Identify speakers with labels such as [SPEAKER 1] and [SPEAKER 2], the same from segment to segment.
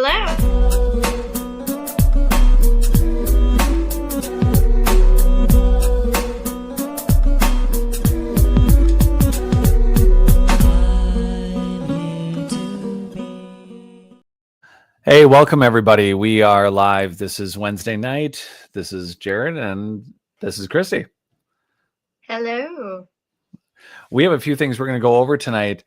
[SPEAKER 1] Hello.
[SPEAKER 2] Hey, welcome everybody. We are live. This is Wednesday night. This is Jared and this is Kristi.
[SPEAKER 1] Hello.
[SPEAKER 2] We have a few things we're going to go over tonight.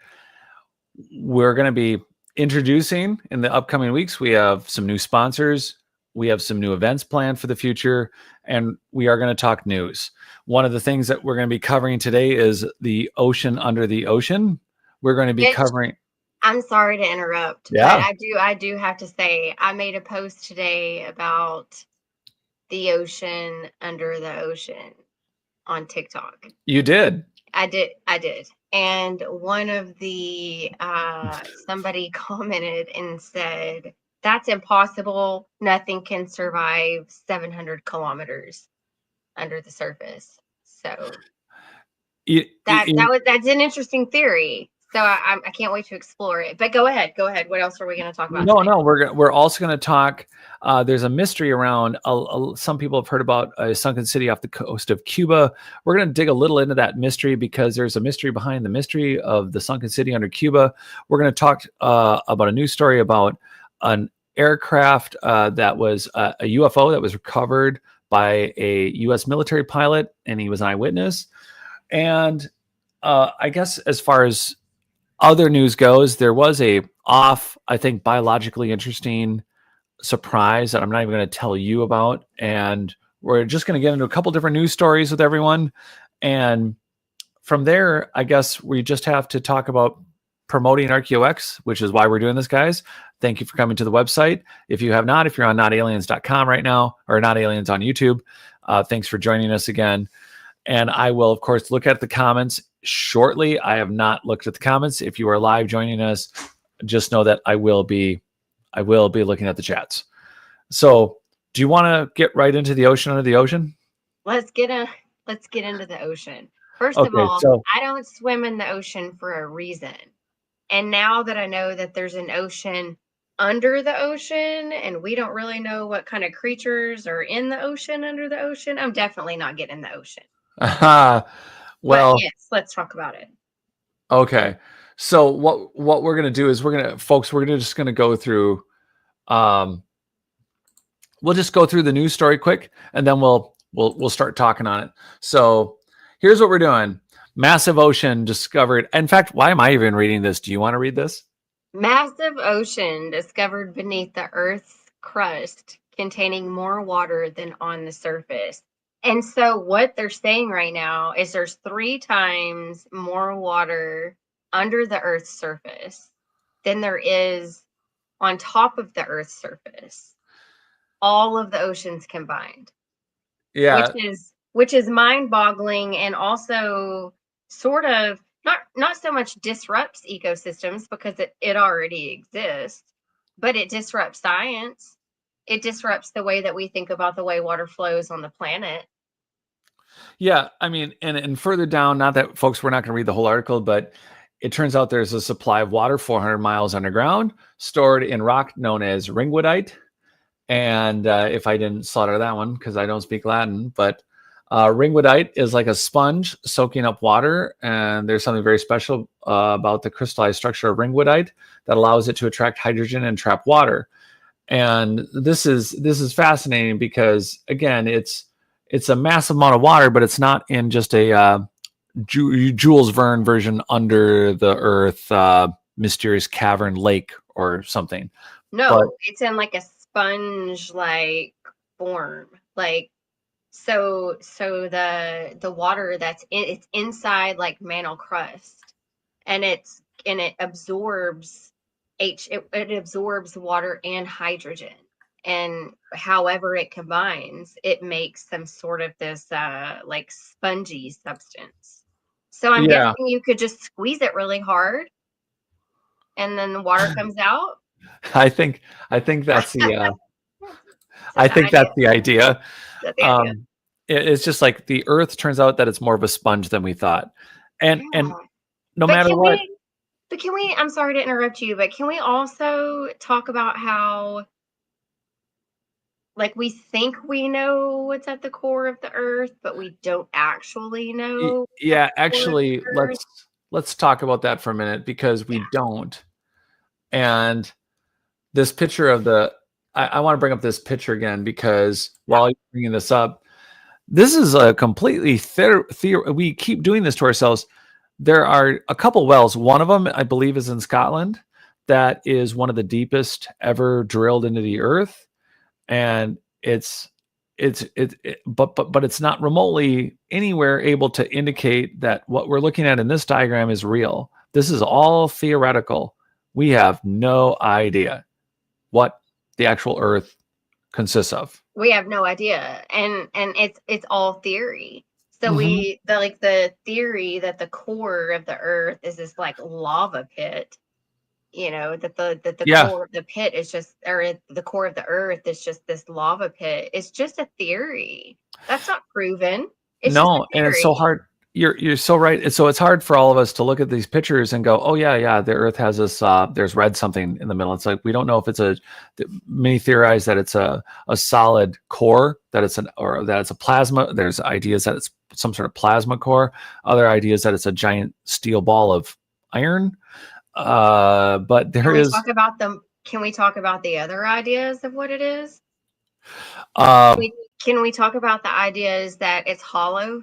[SPEAKER 2] We're going to be introducing in the upcoming weeks. We have some new sponsors. We have some new events planned for the future, and we are going to talk news. One of the things that we're going to be covering today is the ocean under the ocean. We're going to be covering...
[SPEAKER 1] I'm sorry to interrupt,
[SPEAKER 2] Yeah.
[SPEAKER 1] but I do have to say, I made a post today about the ocean under the ocean on TikTok.
[SPEAKER 2] You did?
[SPEAKER 1] I did. And one of the, somebody commented and said, that's impossible. Nothing can survive 700 kilometers under the surface. So that's an interesting theory. So I can't wait to explore it. But go ahead. What else are we going to talk about?
[SPEAKER 2] No. We're also going to talk. There's a mystery around. Some people have heard about a sunken city off the coast of Cuba. We're going to dig a little into that mystery because there's a mystery behind the mystery of the sunken city under Cuba. We're going to talk about a news story about an aircraft that was a UFO that was recovered by a U.S. military pilot, and he was an eyewitness. And I guess as far as other news goes, there was I think, biologically interesting surprise that I'm not even going to tell you about. And we're just going to get into a couple different news stories with everyone. And from there, I guess we just have to talk about promoting RQX, which is why we're doing this, guys. Thank you for coming to the website. If you have not, if you're on notaliens.com right now, or Not Aliens on YouTube, thanks for joining us again. And I will, of course, look at the comments shortly. I have not looked at the comments. If you are live joining us, just know that I will be looking at the chats. So do you want to get right into the ocean under the ocean?
[SPEAKER 1] Let's get into the ocean. First of all, I don't swim in the ocean for a reason. And now that I know that there's an ocean under the ocean and we don't really know what kind of creatures are in the ocean under the ocean, I'm definitely not getting in the ocean.
[SPEAKER 2] Well,
[SPEAKER 1] but yes, let's talk about it.
[SPEAKER 2] Okay. So what we're going to do is we're just going to go through, we'll just go through the news story quick, and then we'll start talking on it. So here's what we're doing. Massive ocean discovered. In fact, why am I even reading this? Do you want to read this?
[SPEAKER 1] Massive ocean discovered beneath the Earth's crust, containing more water than on the surface. And so what they're saying right now is there's 3 times more water under the Earth's surface than there is on top of the Earth's surface. All of the oceans combined.
[SPEAKER 2] Yeah.
[SPEAKER 1] Which is mind-boggling, and also sort of not so much disrupts ecosystems because it already exists, but it disrupts science. It disrupts the way that we think about the way water flows on the planet.
[SPEAKER 2] Yeah, I mean, and further down, not that, folks, we're not going to read the whole article, but it turns out there's a supply of water 400 miles underground, stored in rock known as ringwoodite. And if I didn't slaughter that one, because I don't speak Latin, but ringwoodite is like a sponge soaking up water. And there's something very special about the crystallized structure of ringwoodite that allows it to attract hydrogen and trap water. And this is fascinating because, again, it's a massive amount of water, but it's not in just a Jules Verne version under the earth, mysterious cavern lake or something.
[SPEAKER 1] No, it's in like a sponge-like form. Like, so the water it's inside like mantle crust, and it absorbs it absorbs water and hydrogen. And however it combines, it makes some sort of this like spongy substance. So I'm guessing you could just squeeze it really hard and then the water comes out.
[SPEAKER 2] I think that's the that's the idea. It's just like the earth turns out that it's more of a sponge than we thought. And no matter what,
[SPEAKER 1] But can we, I'm sorry to interrupt you, but can we also talk about how, like, we think we know what's at the core of the earth, but we don't actually know what's at
[SPEAKER 2] Yeah,
[SPEAKER 1] the core of
[SPEAKER 2] actually,
[SPEAKER 1] the earth?
[SPEAKER 2] let's talk about that for a minute because we
[SPEAKER 1] Yeah.
[SPEAKER 2] don't. And this picture of the I want to bring up this picture again because
[SPEAKER 1] Yeah.
[SPEAKER 2] while you're bringing this up, this is a completely we keep doing this to ourselves. There are a couple wells. One of them, I believe, is in Scotland. That is one of the deepest ever drilled into the earth, and but it's not remotely anywhere able to indicate that what we're looking at in this diagram is real. This is all theoretical. We have no idea what the actual earth consists of.
[SPEAKER 1] We have no idea. And it's all theory. So
[SPEAKER 2] Hmm.
[SPEAKER 1] the theory that the core of the earth is this like lava pit, that the
[SPEAKER 2] Yeah.
[SPEAKER 1] core of the pit is just, or the core of the earth is just this lava pit. It's just a theory. That's not proven. It's just a
[SPEAKER 2] No, and it's so
[SPEAKER 1] theory.
[SPEAKER 2] hard. You're so right. So it's hard for all of us to look at these pictures and go, "Oh yeah, yeah, the Earth has this. There's red something in the middle." It's like we don't know if it's a. Many theorize that it's a solid core, that it's or that it's a plasma. There's ideas that it's some sort of plasma core. Other ideas that it's a giant steel ball of iron. But
[SPEAKER 1] Can
[SPEAKER 2] there
[SPEAKER 1] we
[SPEAKER 2] is
[SPEAKER 1] talk about them? Can we talk about the other ideas of what it is?
[SPEAKER 2] um,
[SPEAKER 1] Can we talk about the ideas that it's hollow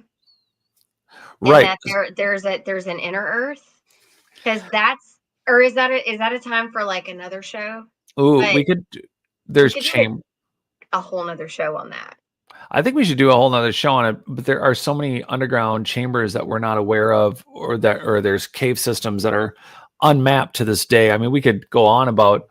[SPEAKER 1] and
[SPEAKER 2] right.
[SPEAKER 1] that there's an inner earth? Because that's, or is that a time for like another show?
[SPEAKER 2] Ooh,
[SPEAKER 1] But
[SPEAKER 2] we could.
[SPEAKER 1] we
[SPEAKER 2] There's
[SPEAKER 1] could do
[SPEAKER 2] chamber.
[SPEAKER 1] a whole nother show on that.
[SPEAKER 2] I think we should do a whole nother show on it, but there are so many underground chambers that we're not aware of, or there's cave systems that are unmapped to this day. I mean, we could go on about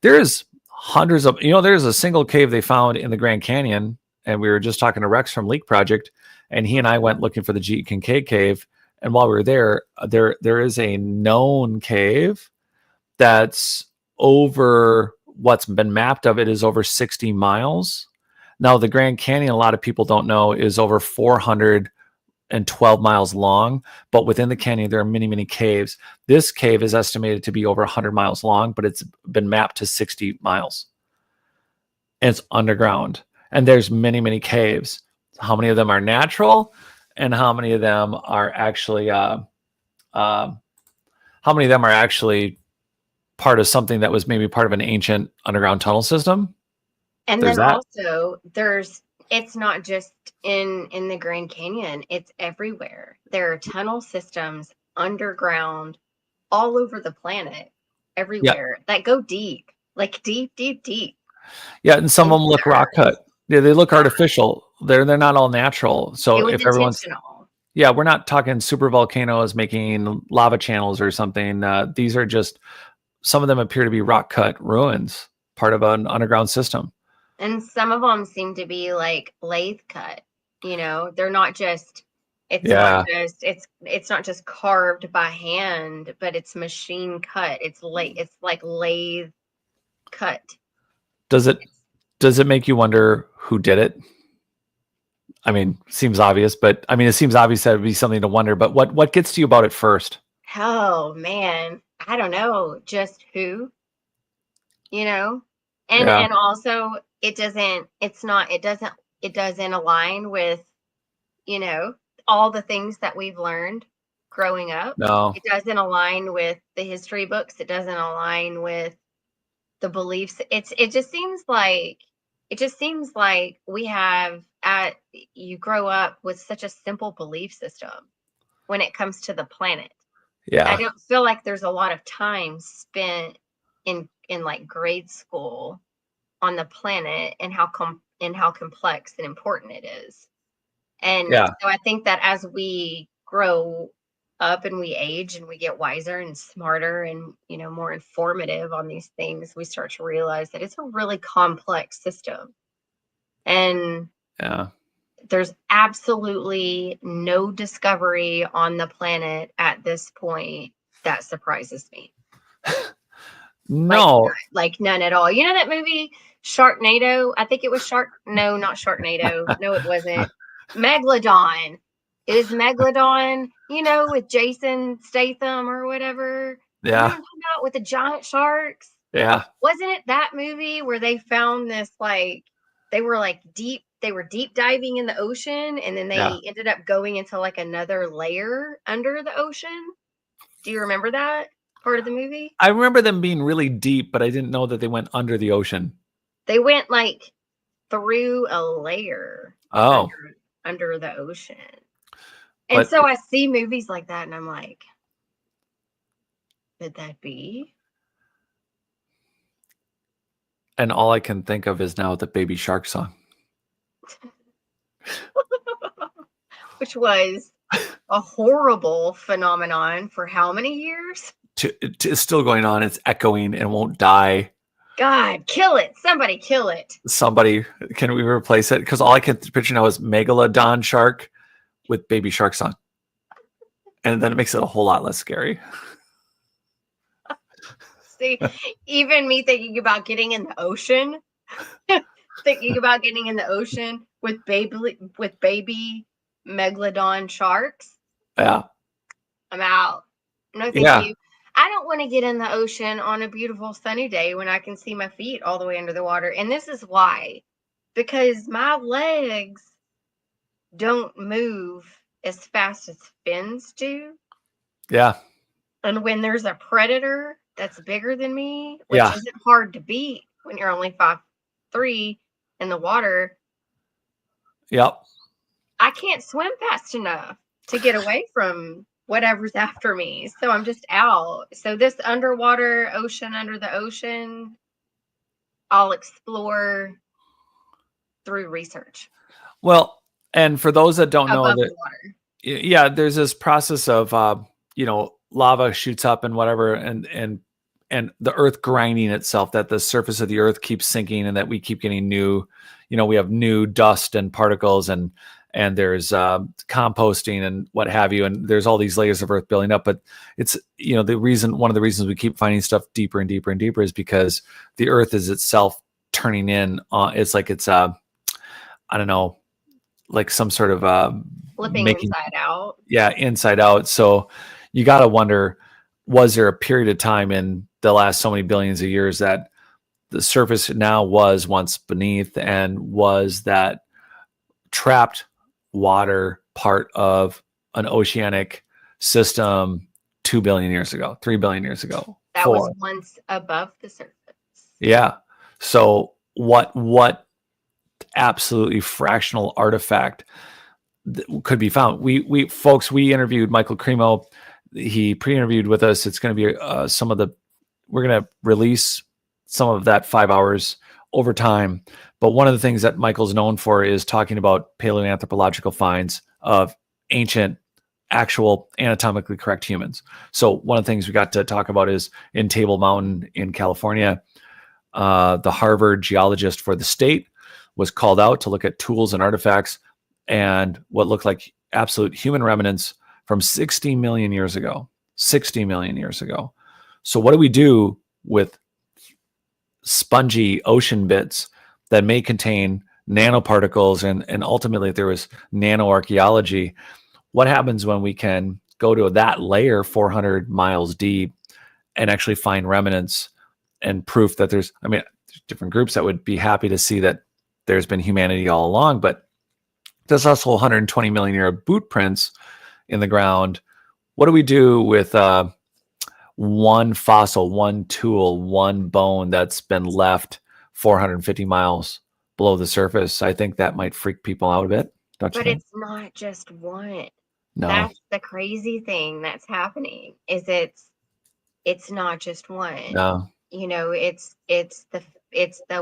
[SPEAKER 2] there's hundreds of there's a single cave they found in the Grand Canyon, and we were just talking to Rex from Leak Project, and he and I went looking for the G. Kincaid cave, and while we were there, there is a known cave that's over what's been mapped of it is over 60 miles. Now, the Grand Canyon, a lot of people don't know, is over 412 miles long, but within the canyon, there are many, many caves. This cave is estimated to be over 100 miles long, but it's been mapped to 60 miles. And it's underground. And there's many, many caves. How many of them are natural? And how many of them are actually, how many of them are actually part of something that was maybe part of an ancient underground tunnel system?
[SPEAKER 1] And
[SPEAKER 2] There's
[SPEAKER 1] then
[SPEAKER 2] that.
[SPEAKER 1] also it's not just in the Grand Canyon, it's everywhere. There are tunnel systems underground all over the planet,
[SPEAKER 2] Yeah.
[SPEAKER 1] everywhere that go deep, like deep, deep, deep
[SPEAKER 2] Yeah, and some of
[SPEAKER 1] into
[SPEAKER 2] them
[SPEAKER 1] the
[SPEAKER 2] look rock
[SPEAKER 1] earth.
[SPEAKER 2] cut. Yeah, they look
[SPEAKER 1] Yeah,
[SPEAKER 2] artificial. They're not all natural.
[SPEAKER 1] it
[SPEAKER 2] So
[SPEAKER 1] was
[SPEAKER 2] if everyone's
[SPEAKER 1] intentional.
[SPEAKER 2] yeah, we're not talking super volcanoes making lava channels or something. These are just some of them appear to be rock cut ruins, part of an underground system.
[SPEAKER 1] And some of them seem to be like lathe cut. They're not just
[SPEAKER 2] Yeah.
[SPEAKER 1] it's not just carved by hand, but it's machine cut. It's like lathe cut.
[SPEAKER 2] Does it does it make you wonder who did it? I mean, seems obvious, but I mean, it seems obvious that it would be something to wonder. But what gets to you about it first?
[SPEAKER 1] Oh man, I don't know, just who, you know? And
[SPEAKER 2] Yeah.
[SPEAKER 1] and also it doesn't align with, you know, all the things that we've learned growing up.
[SPEAKER 2] No.
[SPEAKER 1] It doesn't align with the history books. It doesn't align with the beliefs. It just seems like we have at you grow up with such a simple belief system when it comes to the planet. I
[SPEAKER 2] Yeah.
[SPEAKER 1] don't feel like there's a lot of time spent in like grade school on the planet and how complex and important it is. And
[SPEAKER 2] Yeah.
[SPEAKER 1] so I think that as we grow up and we age and we get wiser and smarter and, more informative on these things, we start to realize that it's a really complex system. And
[SPEAKER 2] Yeah.
[SPEAKER 1] there's absolutely no discovery on the planet at this point that surprises me. Like
[SPEAKER 2] No.
[SPEAKER 1] like none at all. You know that movie Sharknado? I think it was no, not Sharknado. No, it wasn't. Megalodon. It is Megalodon, with Jason Statham or whatever.
[SPEAKER 2] Yeah.
[SPEAKER 1] know what I'm talking about with the giant sharks?
[SPEAKER 2] Yeah.
[SPEAKER 1] Wasn't it that movie where they found this like they were deep diving in the ocean and then
[SPEAKER 2] Yeah.
[SPEAKER 1] they ended up going into like another layer under the ocean? Do you remember that part of the movie?
[SPEAKER 2] I remember them being really deep, but I didn't know that they went under the ocean.
[SPEAKER 1] They went like through a layer
[SPEAKER 2] Oh,
[SPEAKER 1] under the ocean. And
[SPEAKER 2] but
[SPEAKER 1] so I see movies like that and I'm like, could that be?
[SPEAKER 2] and all I can think of is now the Baby Shark song.
[SPEAKER 1] Which was a horrible phenomenon for how many years?
[SPEAKER 2] It's still going on. It's echoing and won't die.
[SPEAKER 1] God, kill it. Somebody kill it.
[SPEAKER 2] Somebody, can we replace it? Because all I can picture now is Megalodon shark with Baby Shark song. And then it makes it a whole lot less scary.
[SPEAKER 1] See, even me thinking about getting in the ocean, thinking about getting in the ocean with baby megalodon sharks,
[SPEAKER 2] Yeah.
[SPEAKER 1] I'm out. No, thank
[SPEAKER 2] Yeah.
[SPEAKER 1] you. I don't want to get in the ocean on a beautiful sunny day when I can see my feet all the way under the water. And this is why. Because my legs don't move as fast as fins do.
[SPEAKER 2] Yeah.
[SPEAKER 1] And when there's a predator that's bigger than me, which
[SPEAKER 2] Yeah.
[SPEAKER 1] isn't hard to beat when you're only 5'3" in the water,
[SPEAKER 2] Yep.
[SPEAKER 1] I can't swim fast enough to get away from whatever's after me. So I'm just out. So this underwater ocean under the ocean, I'll explore through research
[SPEAKER 2] Well, and for those that don't know
[SPEAKER 1] above
[SPEAKER 2] that,
[SPEAKER 1] the water.
[SPEAKER 2] yeah, there's this process of, lava shoots up and whatever, and the earth grinding itself, that the surface of the earth keeps sinking and that we keep getting new, we have new dust and particles, and there's composting and what have you, and there's all these layers of earth building up. But it's, one of the reasons we keep finding stuff deeper and deeper and deeper is because the earth is itself turning in. It's like it's I don't know, like some sort of
[SPEAKER 1] Flipping
[SPEAKER 2] making,
[SPEAKER 1] inside out.
[SPEAKER 2] yeah, inside out. So you got to wonder, was there a period of time in the last so many billions of years that the surface now was once beneath, and was that trapped water part of an oceanic system 2 billion years ago, 3 billion years ago,
[SPEAKER 1] That
[SPEAKER 2] 4?
[SPEAKER 1] was once above the surface.
[SPEAKER 2] Yeah. So what absolutely fractional artifact could be found? We folks, we interviewed Michael Cremo. He pre-interviewed with us. It's going to be we're going to release some of that 5 hours over time. But one of the things that Michael's known for is talking about paleoanthropological finds of ancient, actual anatomically correct humans. So one of the things we got to talk about is in Table Mountain in California, the Harvard geologist for the state was called out to look at tools and artifacts and what looked like absolute human remnants from 60 million years ago. 60 million years ago. So what do we do with spongy ocean bits that may contain nanoparticles, and ultimately if there was nanoarchaeology, what happens when we can go to that layer 400 miles deep and actually find remnants and proof that there's different groups that would be happy to see that there's been humanity all along, but there's also 120 million year boot prints in the ground. What do we do with one fossil, one tool, one bone that's been left 450 miles below the surface? I think that might freak people out a bit. Don't you
[SPEAKER 1] But
[SPEAKER 2] think?
[SPEAKER 1] it's not just one.
[SPEAKER 2] No.
[SPEAKER 1] That's the crazy thing that's happening is it's not just one.
[SPEAKER 2] No.
[SPEAKER 1] It's the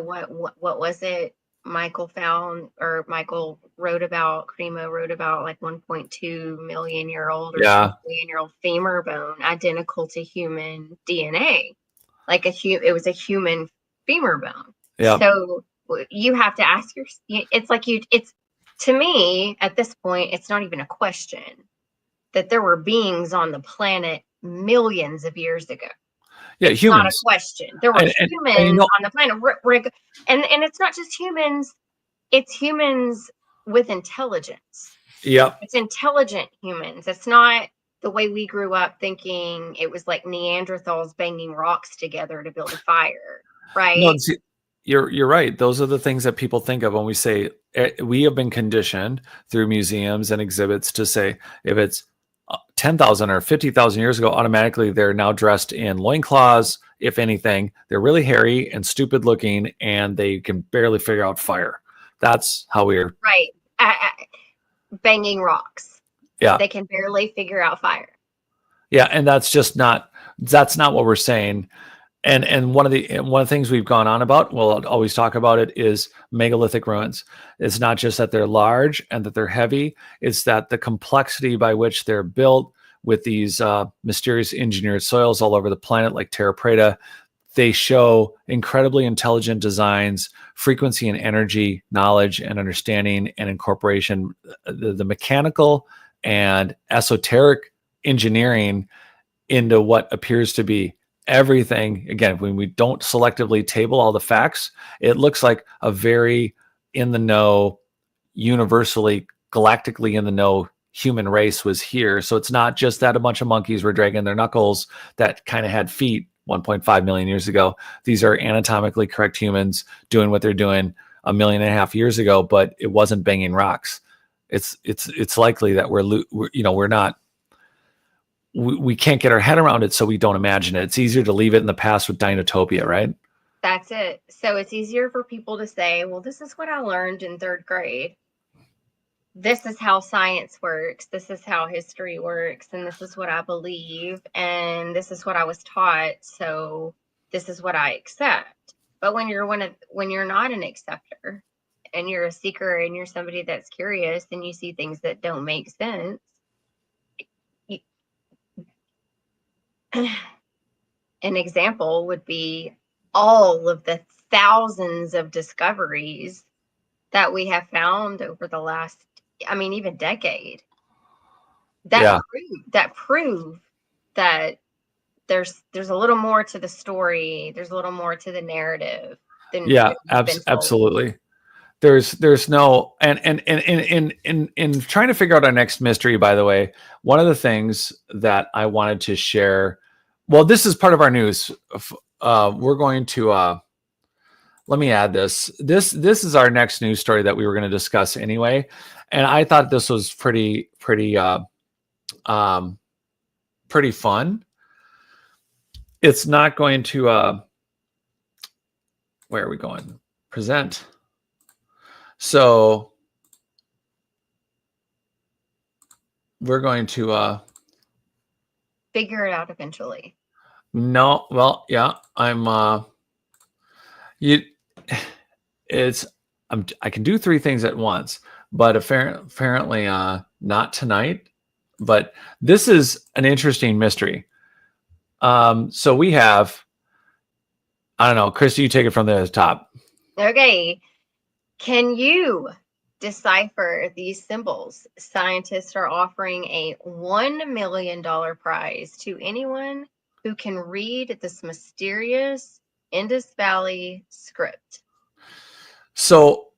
[SPEAKER 1] what was it Michael found, or Michael wrote about, Cremo wrote about, like 1.2 million year old or 2
[SPEAKER 2] Yeah.
[SPEAKER 1] million year old femur bone identical to human DNA. Like it was a human femur bone.
[SPEAKER 2] Yeah.
[SPEAKER 1] So you have to ask it's to me at this point, it's not even a question that there were beings on the planet millions of years ago.
[SPEAKER 2] Yeah,
[SPEAKER 1] It's
[SPEAKER 2] humans.
[SPEAKER 1] not a question. There were humans on the planet. And it's not just humans, it's humans with intelligence.
[SPEAKER 2] Yep.
[SPEAKER 1] It's intelligent humans. It's not the way we grew up thinking it was like Neanderthals banging rocks together to build a fire,
[SPEAKER 2] No,
[SPEAKER 1] right?
[SPEAKER 2] see, you're right. Those are the things that people think of when we say we have been conditioned through museums and exhibits to say if it's 10,000 or 50,000 years ago, automatically they're now dressed in loincloths. If anything, they're really hairy and stupid looking, and they can barely figure out fire. That's how we're.
[SPEAKER 1] Right. Banging rocks.
[SPEAKER 2] Yeah.
[SPEAKER 1] They can barely figure out fire.
[SPEAKER 2] Yeah, and that's not what we're saying. And one of the things we've gone on about, we'll always talk about it, is megalithic ruins. It's not just that they're large and that they're heavy, it's that the complexity by which they're built with these mysterious engineered soils all over the planet, like Terra Preta, they show incredibly intelligent designs, frequency and energy, knowledge and understanding and incorporation, the mechanical and esoteric engineering into what appears to be everything. Again, when we don't selectively table all the facts, it looks like a very in the know, universally, galactically in the know human race was here. So it's not just that a bunch of monkeys were dragging their knuckles that kind of had feet 1.5 million years ago. These are anatomically correct humans doing what they're doing 1.5 million years ago, but it wasn't banging rocks. It's likely that we're not. We can't get our head around it, so we don't imagine it. It's easier to leave it in the past with Dinotopia, right?
[SPEAKER 1] That's it. So it's easier for people to say, well, this is what I learned in 3rd grade. This is how science works. This is how history works. And this is what I believe. And this is what I was taught. So this is what I accept. But when you're not an acceptor and you're a seeker and you're somebody that's curious and you see things that don't make sense, an example would be all of the thousands of discoveries that we have found over the last, even decade that prove that there's a little more to the story. There's a little more to the narrative than
[SPEAKER 2] absolutely. There's no and in trying to figure out our next mystery, by the way, one of the things that I wanted to share, well, this is part of our news. We're going to let me add this. This is our next news story that we were going to discuss anyway, and I thought this was pretty fun. It's not going to where are we going? Present. So we're going to
[SPEAKER 1] figure it out eventually.
[SPEAKER 2] No, well, yeah, I can do 3 things at once, but apparently not tonight. But this is an interesting mystery. So we have, I don't know, Kristi, you take it from the top.
[SPEAKER 1] Okay. Can you decipher these symbols? Scientists are offering a $1 million prize to anyone who can read this mysterious Indus Valley script.
[SPEAKER 2] So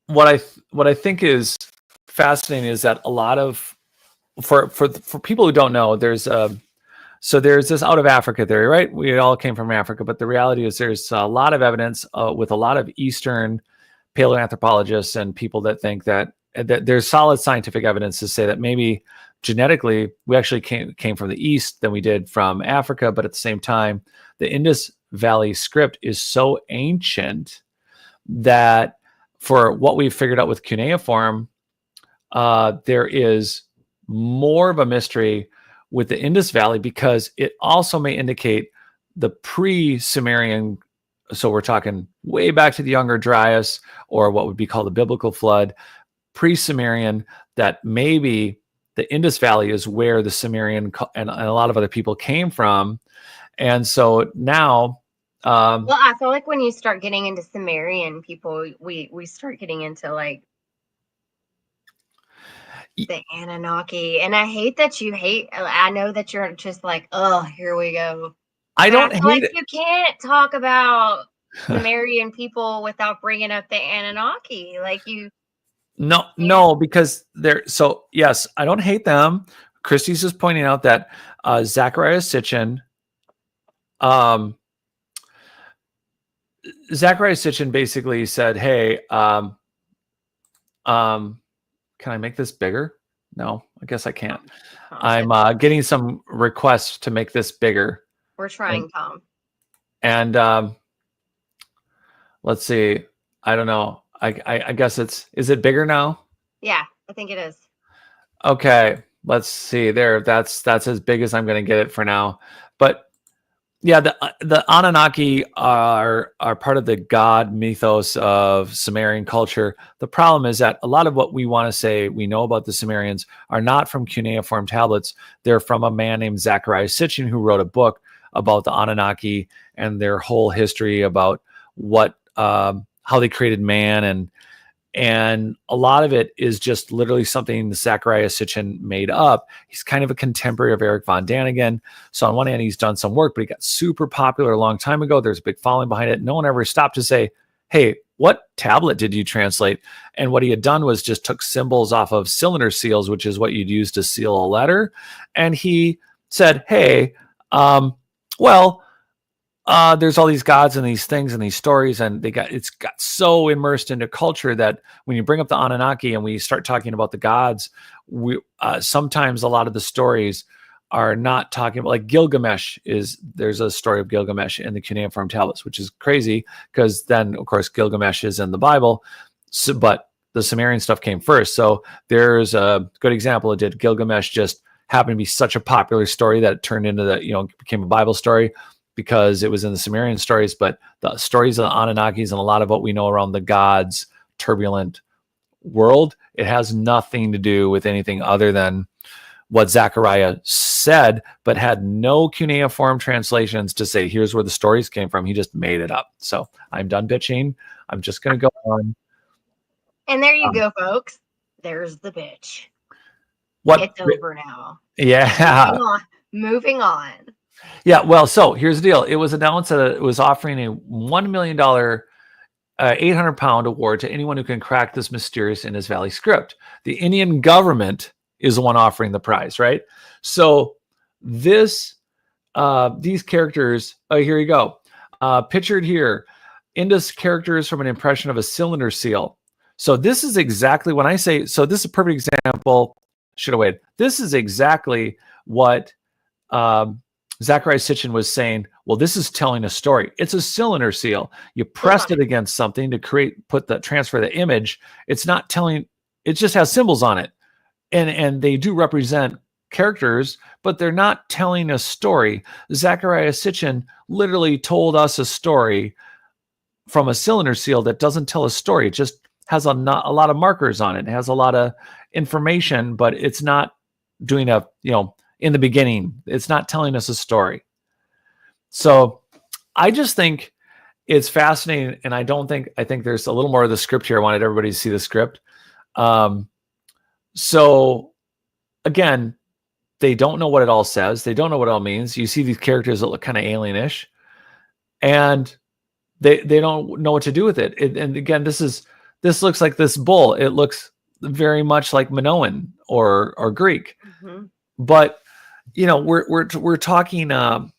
[SPEAKER 2] what I think is fascinating is that a lot of for people who don't know, there's this out of Africa theory, right? We all came from Africa, but the reality is there's a lot of evidence with a lot of Eastern paleoanthropologists and people that think that there's solid scientific evidence to say that maybe genetically we actually came from the East than we did from Africa, but at the same time, the Indus Valley script is so ancient that for what we've figured out with cuneiform, there is more of a mystery with the Indus Valley because it also may indicate the pre-Sumerian. So we're talking way back to the Younger Dryas, or what would be called the Biblical Flood, pre-Sumerian, that maybe the Indus Valley is where the Sumerian and a lot of other people came from. And so now...
[SPEAKER 1] well, I feel like when you start getting into Sumerian people, we start getting into like the Anunnaki. And I hate that you hate, I know that you're just like, oh, here we go.
[SPEAKER 2] I don't hate it.
[SPEAKER 1] You can't talk about Sumerian people without bringing up the Anunnaki. Like you.
[SPEAKER 2] No, because they're so, yes, I don't hate them. Christie's is pointing out that Zachariah Sitchin, um, basically said, "Hey, can I make this bigger? No, I guess I can't. I'm getting some requests to make this bigger.
[SPEAKER 1] We're trying, Tom.
[SPEAKER 2] And let's see. I don't know. I guess is it bigger now?
[SPEAKER 1] Yeah, I think it is.
[SPEAKER 2] Okay, let's see. There, that's as big as I'm going to get it for now. But yeah, the Anunnaki are part of the god mythos of Sumerian culture. The problem is that a lot of what we want to say we know about the Sumerians are not from cuneiform tablets. They're from a man named Zachariah Sitchin, who wrote a book about the Anunnaki and their whole history about what how they created man, and a lot of it is just literally something Zachariah Sitchin made up. He's kind of a contemporary of Eric von Daniken. So on one hand, he's done some work, but he got super popular a long time ago. There's a big following behind it. No one ever stopped to say, hey, what tablet did you translate? And what he had done was just took symbols off of cylinder seals, which is what you'd use to seal a letter. And he said, hey, well, there's all these gods and these things and these stories, and it's got so immersed into culture that when you bring up the Anunnaki and we start talking about the gods, we sometimes a lot of the stories are not talking about, like Gilgamesh there's a story of Gilgamesh in the cuneiform tablets, which is crazy because then of course Gilgamesh is in the Bible, but the Sumerian stuff came first. So there's a good example. It did Gilgamesh just happened to be such a popular story that it turned into became a Bible story, because it was in the Sumerian stories, but the stories of the Anunnakis and a lot of what we know around the gods' turbulent world, it has nothing to do with anything other than what Zechariah said, but had no cuneiform translations to say, here's where the stories came from. He just made it up. So I'm done bitching. I'm just going to go on.
[SPEAKER 1] And there you go, folks. There's the bitch. It's over now.
[SPEAKER 2] Yeah.
[SPEAKER 1] Moving on.
[SPEAKER 2] Yeah, well, so here's the deal. It was announced that it was offering a $1 million, 800-pound award to anyone who can crack this mysterious Indus Valley script. The Indian government is the one offering the prize, right? So these characters, here you go. Pictured here, Indus characters from an impression of a cylinder seal. So this is exactly when I say, so this is a perfect example. Should have waited. This is exactly what Zachariah Sitchin was saying, well, this is telling a story. It's a cylinder seal. You pressed it against something to transfer the image. It's not telling, it just has symbols on it. And they do represent characters, but they're not telling a story. Zachariah Sitchin literally told us a story from a cylinder seal that doesn't tell a story. It just has a lot of markers on it. It has a lot of information, but it's not doing in the beginning, it's not telling us a story. So I just think it's fascinating. And I think there's a little more of the script here. I wanted everybody to see the script. So again, they don't know what it all says. They don't know what it all means. You see these characters that look kind of alienish, and they don't know what to do with it. And again, this looks like this bull. It looks very much like Minoan or Greek, but we're talking not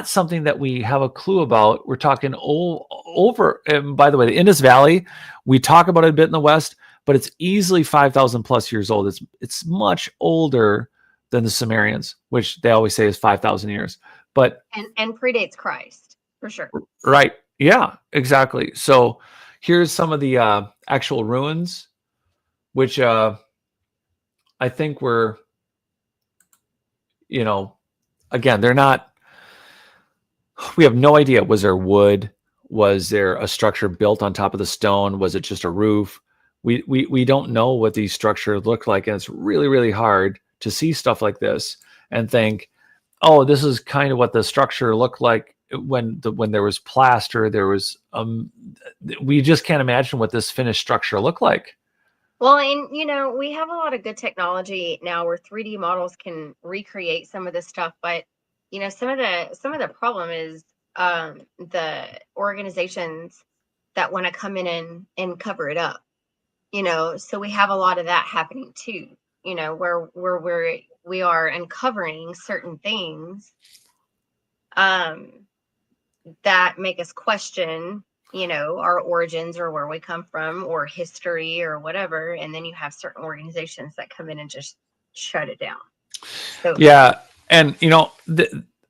[SPEAKER 2] something that we have a clue about. We're talking over. And by the way, the Indus Valley, we talk about it a bit in the West, but it's easily 5,000 plus years old. It's much older than the Sumerians, which they always say is 5,000 years. But
[SPEAKER 1] and predates Christ for sure.
[SPEAKER 2] Right? Yeah, exactly. So here's some of the actual ruins, which I think were. Again, they're not, we have no idea. Was there wood? Was there a structure built on top of the stone? Was it just a roof? We don't know what these structures look like. And it's really, really hard to see stuff like this and think, oh, this is kind of what the structure looked like when there was plaster. There was, we just can't imagine what this finished structure looked like.
[SPEAKER 1] Well, and we have a lot of good technology now where 3D models can recreate some of this stuff, but some of the problem is the organizations that want to come in and cover it up. So we have a lot of that happening too. where we are uncovering certain things um that make us question, our origins or where we come from or history or whatever. And then you have certain organizations that come in and just shut it down. So
[SPEAKER 2] Yeah. And,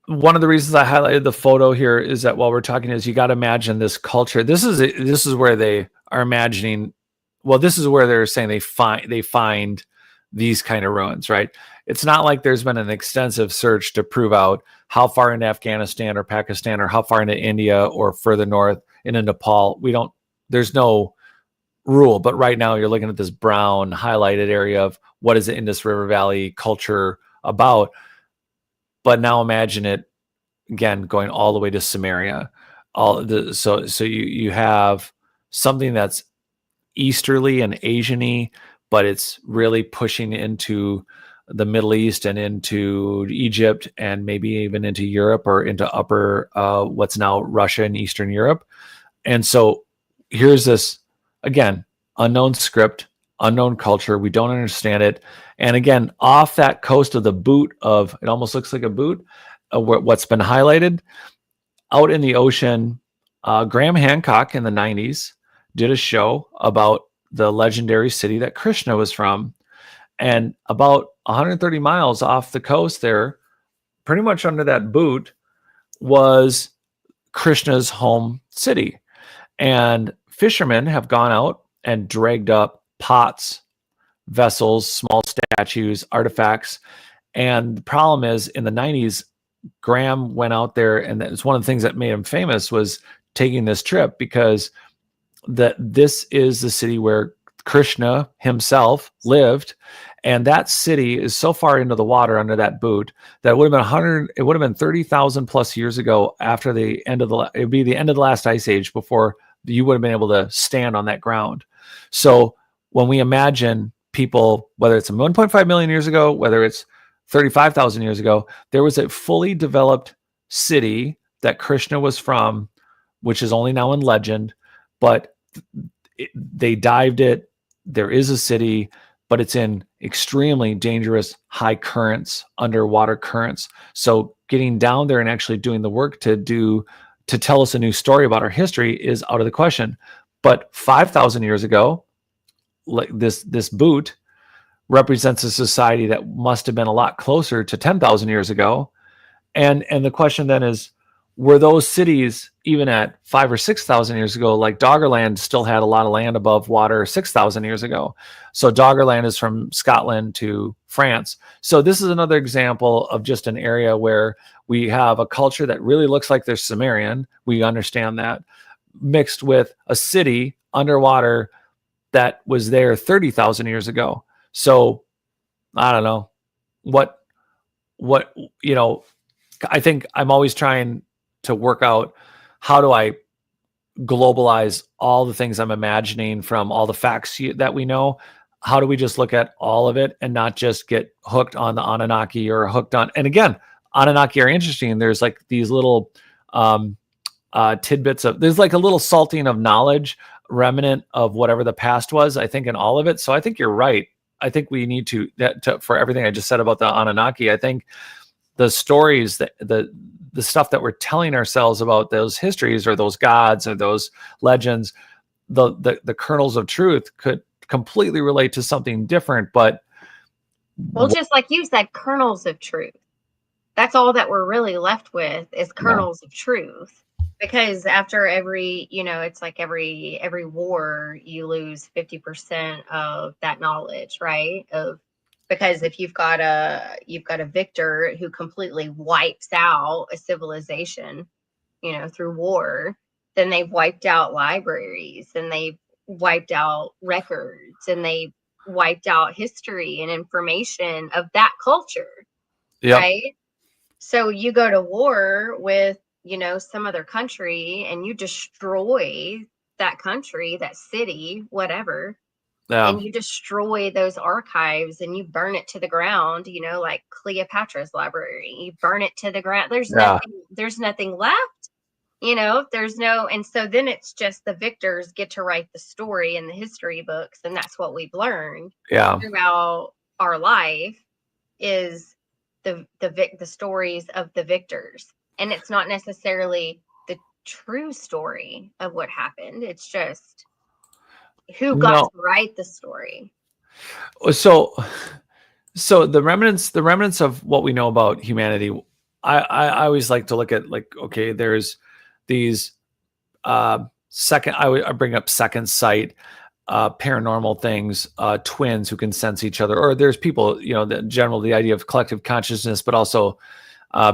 [SPEAKER 2] one of the reasons I highlighted the photo here is that while we're talking is you got to imagine this culture. This is where they are imagining. Well, this is where they're saying they find these kind of ruins, right? It's not like there's been an extensive search to prove out how far into Afghanistan or Pakistan or how far into India or further north into Nepal. There's no rule, but right now you're looking at this brown highlighted area of what is the Indus River Valley culture about. But now imagine it again going all the way to Samaria. So you have something that's easterly and Asian-y, but it's really pushing into the Middle East and into Egypt and maybe even into Europe or into upper what's now Russia and Eastern Europe. And so here's this again unknown script, unknown culture. We don't understand it. And again, off that coast of the boot of it almost looks like a boot. What's been highlighted out in the ocean. Graham Hancock in the 90s did a show about the legendary city that Krishna was from. And about 130 miles off the coast there, pretty much under that boot, was Krishna's home city. And fishermen have gone out and dragged up pots, vessels, small statues, artifacts. And the problem is in the 90s, Graham went out there, and it's one of the things that made him famous was taking this trip because this is the city where Krishna himself lived, and that city is so far into the water under that boot that it would have been 100. It would have been 30,000 plus years ago. After the end of it would be the end of the last ice age before you would have been able to stand on that ground. So when we imagine people, whether it's 1.5 million years ago, whether it's 35,000 years ago, there was a fully developed city that Krishna was from, which is only now in legend, but they dived it. There is a city, but it's in extremely dangerous high currents, underwater currents. So getting down there and actually doing the work to tell us a new story about our history is out of the question. But 5,000 years ago, like this boot represents a society that must have been a lot closer to 10,000 years ago. And the question then is, were those cities even at 5,000 or 6,000 years ago? Like Doggerland still had a lot of land above water 6,000 years ago. So Doggerland is from Scotland to France. So this is another example of just an area where we have a culture that really looks like they're Sumerian. We understand that, mixed with a city underwater that was there 30,000 years ago. So I don't know what, I think I'm always trying to work out how do I globalize all the things I'm imagining from all the facts that we know. How do we just look at all of it and not just get hooked on the Anunnaki or hooked on, and again, Anunnaki are interesting. There's like these little tidbits there's like a little salting of knowledge remnant of whatever the past was, I think, in all of it. So I think you're right. I think we need to for everything I just said about the Anunnaki. I think the stories that the stuff that we're telling ourselves about those histories or those gods or those legends, the kernels of truth could completely relate to something different. But
[SPEAKER 1] well, just like you said, kernels of truth. That's all that we're really left with is kernels of truth. Because after every, it's like every war, you lose 50% of that knowledge, right? Because if you've got a victor who completely wipes out a civilization, through war, then they've wiped out libraries and they've wiped out records and they've wiped out history and information of that culture, right? So you go to war with, some other country and you destroy that country, that city, whatever. And you destroy those archives and you burn it to the ground, like Cleopatra's library. You burn it to the ground. There's nothing left, and so then it's just the victors get to write the story in the history books, and that's what we've learned throughout our life is the stories of the victors, and it's not necessarily the true story of what happened. It's just who got
[SPEAKER 2] No.
[SPEAKER 1] to write the story.
[SPEAKER 2] So the remnants of what we know about humanity, I always like to look at, like, okay, there's these I bring up second sight, paranormal things, twins who can sense each other, or there's people, the idea of collective consciousness, but also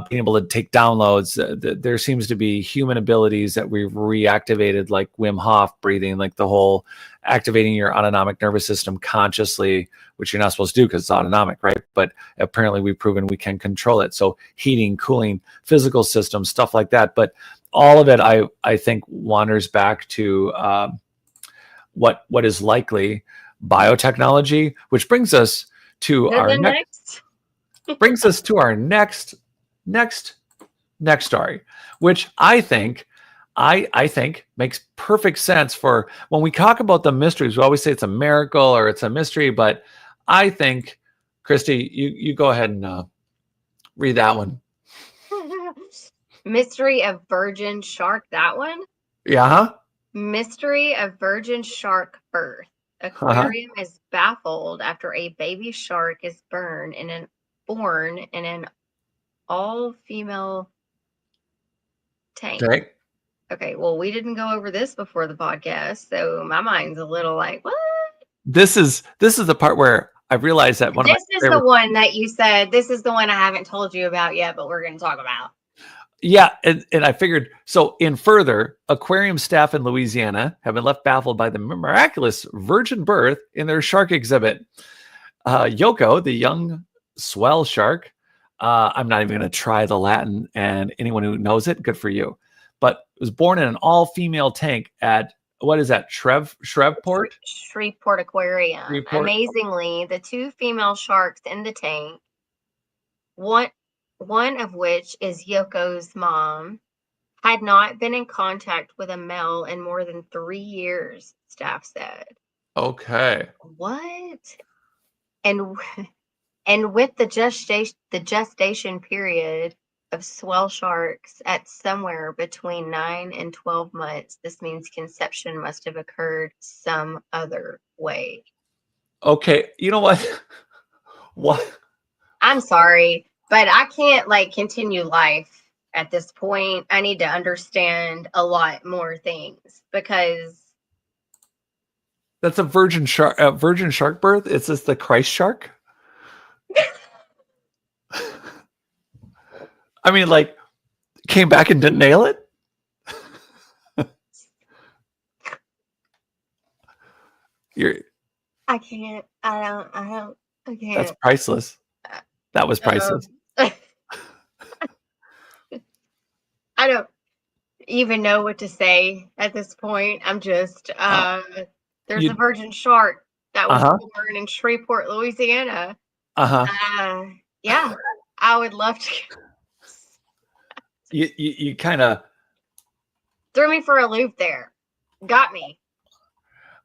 [SPEAKER 2] being able to take downloads. There seems to be human abilities that we've reactivated, like Wim Hof breathing, like the whole activating your autonomic nervous system consciously, which you're not supposed to do because it's autonomic, right? But apparently we've proven we can control it. So heating, cooling, physical systems, stuff like that. But all of it, I think, wanders back to what is likely biotechnology, which brings us to our next story, which I think makes perfect sense. For when we talk about the mysteries, we always say it's a miracle or it's a mystery, but I think, Kristi, you go ahead and read that one.
[SPEAKER 1] Mystery of Virgin Shark, that one?
[SPEAKER 2] Yeah.
[SPEAKER 1] Mystery of Virgin Shark Birth. Aquarium is baffled after a baby shark is born in an all-female tank. Okay, well, we didn't go over this before the podcast, so my mind's a little like, what?
[SPEAKER 2] This is the part where I realized that
[SPEAKER 1] this is the one that you said, this is the one I haven't told you about yet, but we're going to talk about.
[SPEAKER 2] Yeah, and I figured, so in further, aquarium staff in Louisiana have been left baffled by the miraculous virgin birth in their shark exhibit. Yoko, the young swell shark, I'm not even going to try the Latin, and anyone who knows it, good for you, but was born in an all-female tank at, what is that, Shreveport?
[SPEAKER 1] Shreveport Aquarium. Amazingly, the two female sharks in the tank, one of which is Yoko's mom, had not been in contact with a male in more than 3 years, staff said.
[SPEAKER 2] Okay.
[SPEAKER 1] What? And with the gestation period of swell sharks at somewhere between 9 and 12 months, this means conception must have occurred some other way.
[SPEAKER 2] Okay, you know what? What?
[SPEAKER 1] I'm sorry, but I can't continue life at this point. I need to understand a lot more things, because
[SPEAKER 2] that's a virgin shark birth. Is this the Christ shark? I mean, came back and didn't nail it.
[SPEAKER 1] I can't. I can't.
[SPEAKER 2] That's priceless. That was priceless.
[SPEAKER 1] I don't even know what to say at this point. I'm just there's a virgin shark that was born in Shreveport, Louisiana. Yeah, I would love to.
[SPEAKER 2] You kind of
[SPEAKER 1] threw me for a loop there. Got me.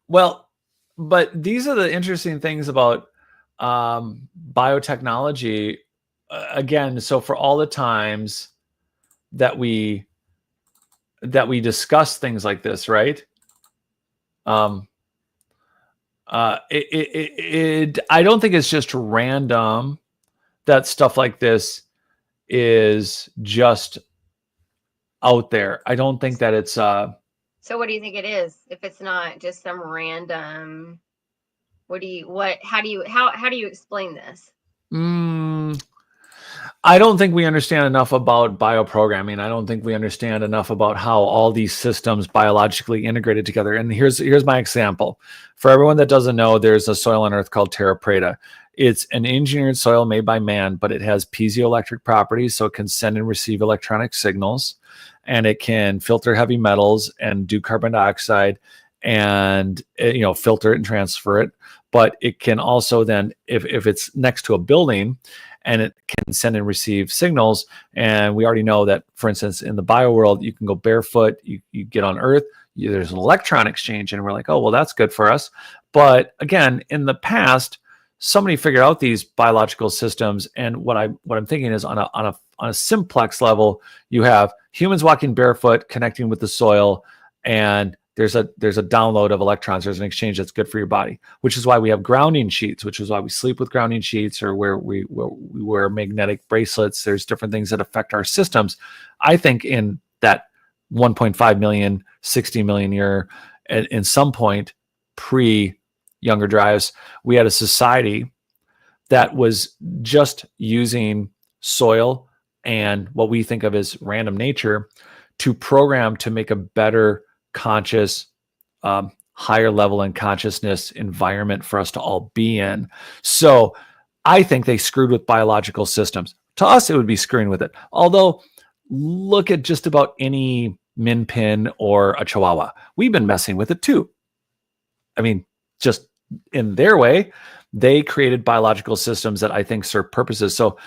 [SPEAKER 2] Well, but these are the interesting things about biotechnology. Again, so for all the times that we discuss things like this, right? I don't think it's just random that stuff like this is just out there. I don't think that it's
[SPEAKER 1] So what do you think it is? If it's not just some random, how do you explain this?
[SPEAKER 2] I don't think we understand enough about bioprogramming. I don't think we understand enough about how all these systems biologically integrated together. And here's my example. For everyone that doesn't know, there's a soil on Earth called terra preta. It's an engineered soil made by man, but it has piezoelectric properties, so it can send and receive electronic signals, and it can filter heavy metals and do carbon dioxide, and filter it and transfer it. But it can also then, if it's next to a building, and it can send and receive signals. And we already know that, for instance, in the bio world, you can go barefoot, you get on Earth, there's an electron exchange, and we're like, oh, well, that's good for us. But again, in the past, somebody figured out these biological systems, and what I'm thinking is on a simplex level, you have humans walking barefoot, connecting with the soil, and there's a download of electrons. There's an exchange that's good for your body, which is why we have grounding sheets, which is why we sleep with grounding sheets, or where we wear magnetic bracelets. There's different things that affect our systems. I think in that 1.5 million, 60 million year, in some point pre younger drives, we had a society that was just using soil and what we think of as random nature to program to make a better conscious, higher level in consciousness environment for us to all be in. So I think they screwed with biological systems. To us, it would be screwing with it. Although, look at just about any min pin or a chihuahua. We've been messing with it too. I mean, just in their way, they created biological systems that I think serve purposes. So,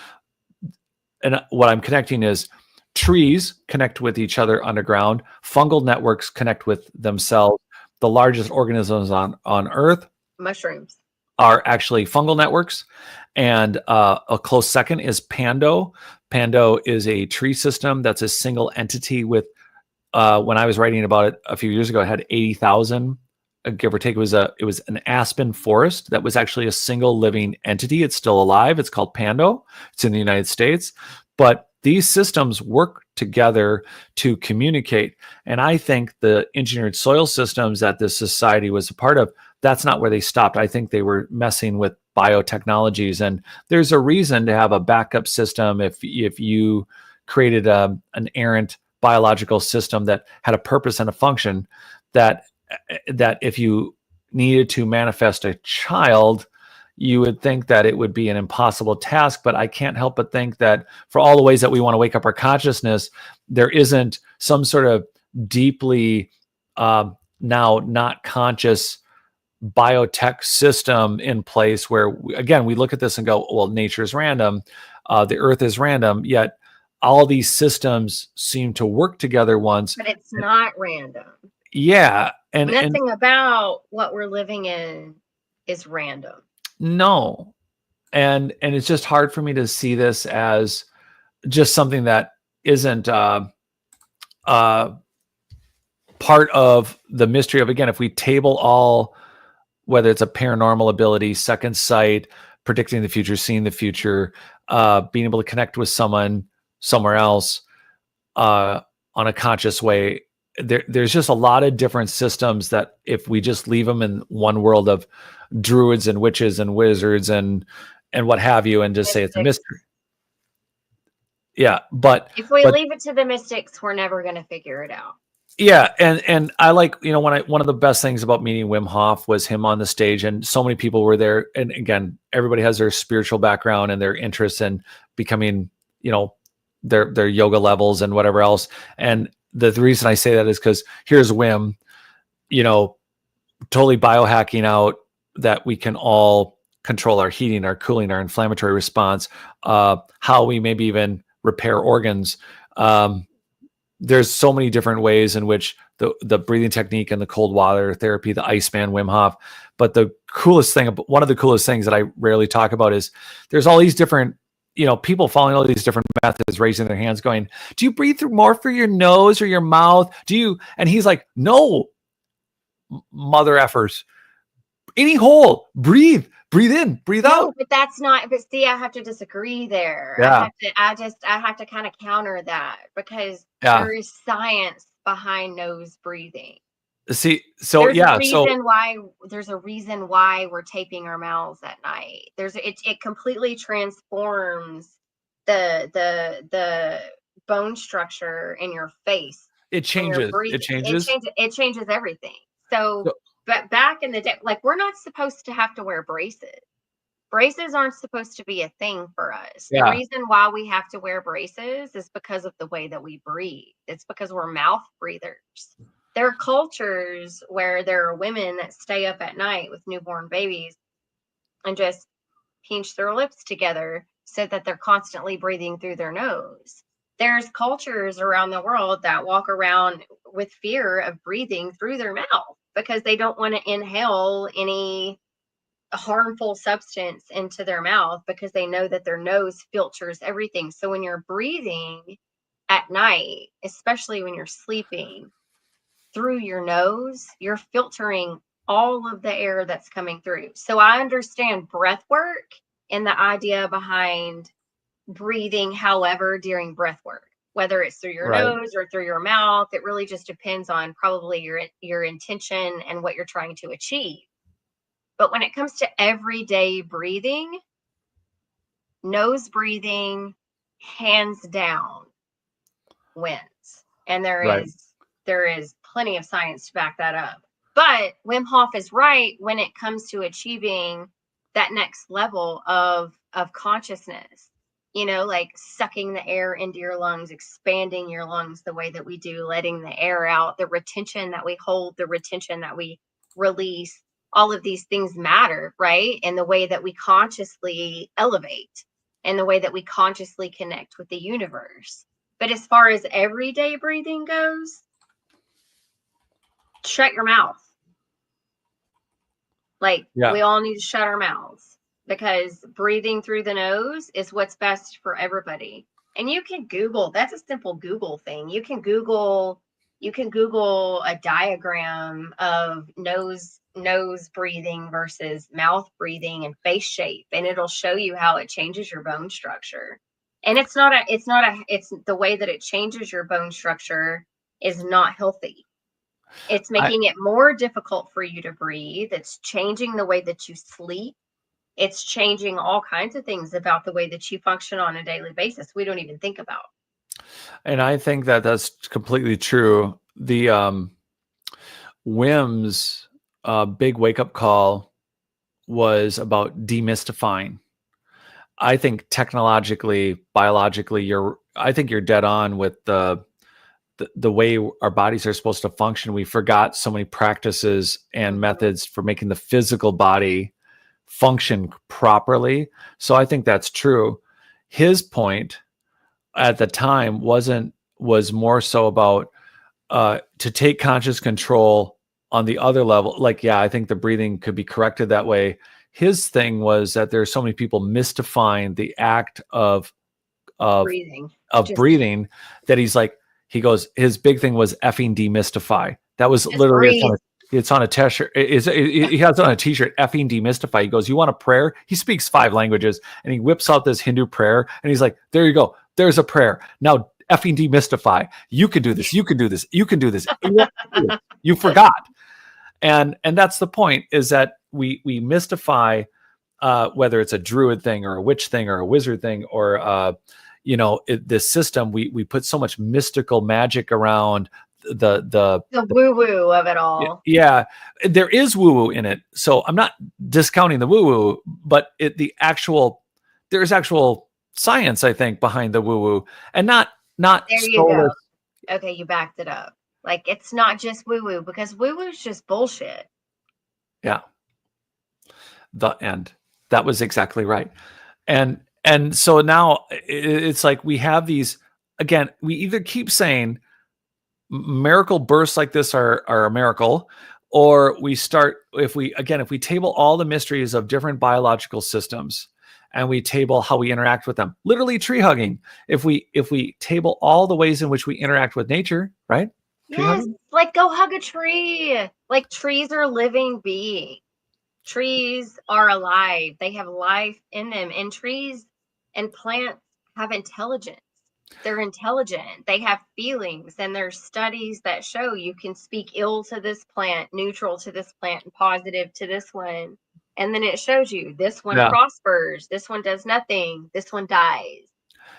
[SPEAKER 2] and what I'm connecting is trees connect with each other underground. Fungal networks connect with themselves. The largest organisms on Earth,
[SPEAKER 1] mushrooms,
[SPEAKER 2] are actually fungal networks. And a close second is Pando. Pando is a tree system that's a single entity with, when I was writing about it a few years ago, it had 80,000, give or take. It was an aspen forest that was actually a single living entity. It's still alive. It's called Pando. It's in the United States. But these systems work together to communicate. And I think the engineered soil systems that this society was a part of, that's not where they stopped. I think they were messing with biotechnologies. And there's a reason to have a backup system if you created an errant biological system that had a purpose and a function, that if you needed to manifest a child, you would think that it would be an impossible task. But I can't help but think that for all the ways that we want to wake up our consciousness, there isn't some sort of deeply now not conscious biotech system in place where, again, we look at this and go, well, nature is random, the earth is random, yet all these systems seem to work together once.
[SPEAKER 1] But it's not random.
[SPEAKER 2] Yeah.
[SPEAKER 1] And nothing about what we're living in is random.
[SPEAKER 2] No. And it's just hard for me to see this as just something that isn't part of the mystery of, again, if we table all, whether it's a paranormal ability, second sight, predicting the future, seeing the future, being able to connect with someone somewhere else on a conscious way, there's just a lot of different systems that if we just leave them in one world of druids and witches and wizards and what have you, and just say it's a mystery. Yeah, but
[SPEAKER 1] if we leave it to the mystics, we're never going to figure it out.
[SPEAKER 2] Yeah, and I like, one of the best things about meeting Wim Hof was him on the stage, and so many people were there. And again, everybody has their spiritual background and their interests in becoming, their yoga levels and whatever else. And the reason I say that is because here's Wim, totally biohacking out that we can all control our heating, our cooling, our inflammatory response, how we maybe even repair organs. There's so many different ways in which the breathing technique and the cold water therapy, the Iceman, Wim Hof. But one of the coolest things that I rarely talk about is there's all these different, people following all these different methods, raising their hands going, do you breathe through more through your nose or your mouth? And he's like, no, mother effers, any hole, breathe in, breathe out.
[SPEAKER 1] But that's not, but see, I have to disagree there.
[SPEAKER 2] Yeah.
[SPEAKER 1] I have to kind of counter that because there is science behind nose breathing.
[SPEAKER 2] See, so
[SPEAKER 1] there's a reason why we're taping our mouths at night. It completely transforms the bone structure in your face.
[SPEAKER 2] It changes.
[SPEAKER 1] It changes everything. So, but back in the day, like, we're not supposed to have to wear braces. Braces aren't supposed to be a thing for us. Yeah. The reason why we have to wear braces is because of the way that we breathe. It's because we're mouth breathers. There are cultures where there are women that stay up at night with newborn babies and just pinch their lips together so that they're constantly breathing through their nose. There's cultures around the world that walk around with fear of breathing through their mouth because they don't want to inhale any harmful substance into their mouth because they know that their nose filters everything. So when you're breathing at night, especially when you're sleeping, through your nose, you're filtering all of the air that's coming through. So I understand breath work and the idea behind breathing, however, during breath work, whether it's through your
[SPEAKER 2] Right.
[SPEAKER 1] nose or through your mouth. It really just depends on probably your intention and what you're trying to achieve. But when it comes to everyday breathing, nose breathing, hands down, wins. And
[SPEAKER 2] Right.
[SPEAKER 1] there is plenty of science to back that up. But Wim Hof is right when it comes to achieving that next level of consciousness. You know, like sucking the air into your lungs, expanding your lungs the way that we do, letting the air out, the retention that we hold, the retention that we release, all of these things matter, right? And the way that we consciously elevate and the way that we consciously connect with the universe. But as far as everyday breathing goes, shut your mouth. Like,
[SPEAKER 2] Yeah.
[SPEAKER 1] we all need to shut our mouths because breathing through the nose is what's best for everybody. And you can Google, that's a simple Google thing. You can Google a diagram of nose breathing versus mouth breathing and face shape, and it'll show you how it changes your bone structure. And it's the way that it changes your bone structure is not healthy. It's
[SPEAKER 2] I,
[SPEAKER 1] making it more difficult for you to breathe. It's changing the way that you sleep. It's changing all kinds of things about the way that you function on a daily basis we don't even think about.
[SPEAKER 2] and I think that that's completely true. The Wim's big wake up call was about demystifying. I think technologically, biologically, I think you're dead on with the way our bodies are supposed to function. We forgot so many practices and methods for making the physical body function properly. So I think that's true. His point at the time was more so about to take conscious control on the other level. Like, yeah, I think the breathing could be corrected that way. His thing was that there's so many people mystifying the act of
[SPEAKER 1] Breathing.
[SPEAKER 2] breathing that he goes, his big thing was effing demystify. That was
[SPEAKER 1] Just
[SPEAKER 2] literally
[SPEAKER 1] breathe.
[SPEAKER 2] it's on a t-shirt. He has it on a t-shirt, effing demystify. He goes, you want a prayer? He speaks 5 languages and he whips out this Hindu prayer and he's like, there you go. There's a prayer. Now effing demystify. You can do this. You can do this. You can do this. You forgot. And that's the point, is that we mystify whether it's a druid thing or a witch thing or a wizard thing or this system. We put so much mystical magic around the
[SPEAKER 1] woo-woo of it all.
[SPEAKER 2] Yeah, there is woo-woo in it. So I'm not discounting the woo-woo, but there's actual science, I think, behind the woo-woo, and not
[SPEAKER 1] there you go. Okay, you backed it up. Like, it's not just woo-woo, because woo-woo is just bullshit.
[SPEAKER 2] Yeah. The end. That was exactly right. And so now it's like we have these, again, we either keep saying miracle bursts like this are a miracle, or we start, if we table all the mysteries of different biological systems and we table how we interact with them, literally tree hugging. If we table all the ways in which we interact with nature, right?
[SPEAKER 1] Yes, like go hug a tree. Like, trees are living beings. Trees are alive. They have life in them. And trees and plants have intelligence. They're intelligent. They have feelings. And there's studies that show you can speak ill to this plant, neutral to this plant, and positive to this one. And then it shows you this one prospers, this one does nothing, this one dies.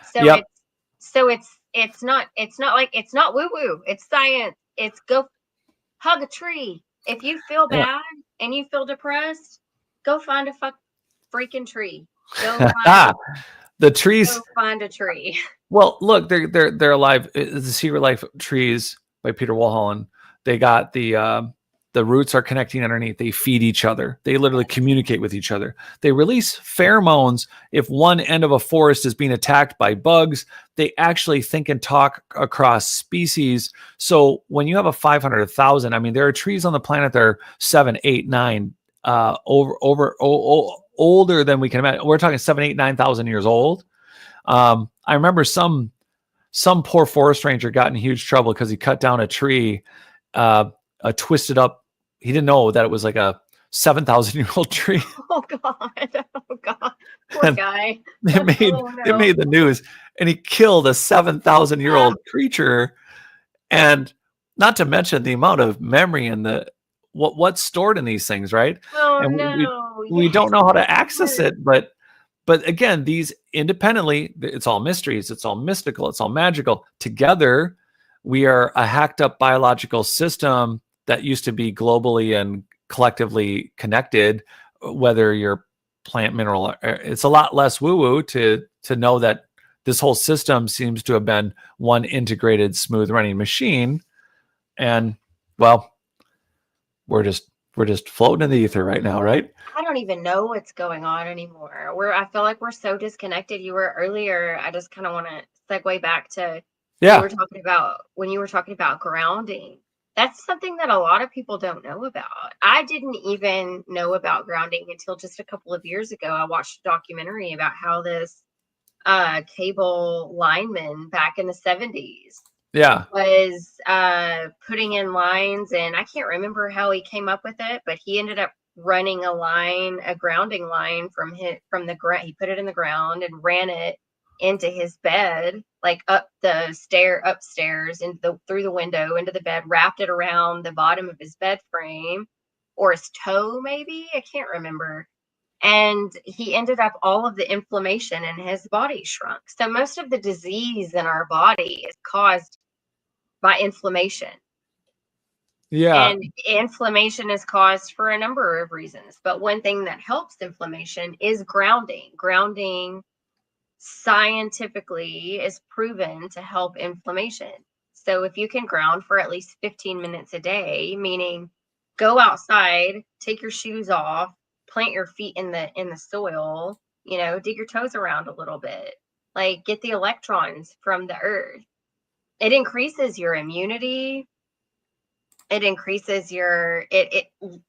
[SPEAKER 1] So it's not woo-woo. It's science. It's go hug a tree. If you feel bad and you feel depressed, go find a freaking tree.
[SPEAKER 2] The trees.
[SPEAKER 1] Go find a tree.
[SPEAKER 2] Well, look, they're alive. The Secret Life Trees by Peter Mulholland. They got the roots are connecting underneath. They feed each other. They literally communicate with each other. They release pheromones if one end of a forest is being attacked by bugs. They actually think and talk across species. So when you have a 500, 1,000, I mean, there are trees on the planet that are 7, 8, 9, older than we can imagine. We're talking 7, 8, 9,000 years old. I remember some poor forest ranger got in huge trouble because he cut down a tree, a twisted up. He didn't know that it was like a 7,000-year-old tree.
[SPEAKER 1] Oh God. Oh God. Poor guy.
[SPEAKER 2] It made the news, and he killed a 7,000-year-old creature. And not to mention the amount of memory and the what's stored in these things, right?
[SPEAKER 1] Oh
[SPEAKER 2] And
[SPEAKER 1] no.
[SPEAKER 2] we don't
[SPEAKER 1] Yes.
[SPEAKER 2] know how to access it, but again, these independently, it's all mysteries, it's all mystical, it's all magical. Together, we are a hacked up biological system that used to be globally and collectively connected, whether you're plant, mineral, it's a lot less woo-woo to know that this whole system seems to have been one integrated, smooth running machine. And well, we're just floating in the ether right now, right?
[SPEAKER 1] I don't even know what's going on anymore. I feel like we're so disconnected. You were earlier. I just kind of want to segue back to
[SPEAKER 2] Yeah.
[SPEAKER 1] when you were talking about grounding. That's something that a lot of people don't know about. I didn't even know about grounding until just a couple of years ago. I watched a documentary about how this cable lineman back in the 70s
[SPEAKER 2] Yeah.
[SPEAKER 1] was putting in lines, and I can't remember how he came up with it, but he ended up running a grounding line from the ground. He put it in the ground and ran it into his bed, like upstairs through the window into the bed, wrapped it around the bottom of his bed frame or his toe, maybe, I can't remember. And he ended up, all of the inflammation in his body shrunk. So most of the disease in our body is caused by inflammation.
[SPEAKER 2] Yeah.
[SPEAKER 1] And inflammation is caused for a number of reasons. But one thing that helps inflammation is grounding. Grounding scientifically is proven to help inflammation. So if you can ground for at least 15 minutes a day, meaning go outside, take your shoes off, plant your feet in the soil, dig your toes around a little bit, like get the electrons from the earth. It increases your immunity. It increases your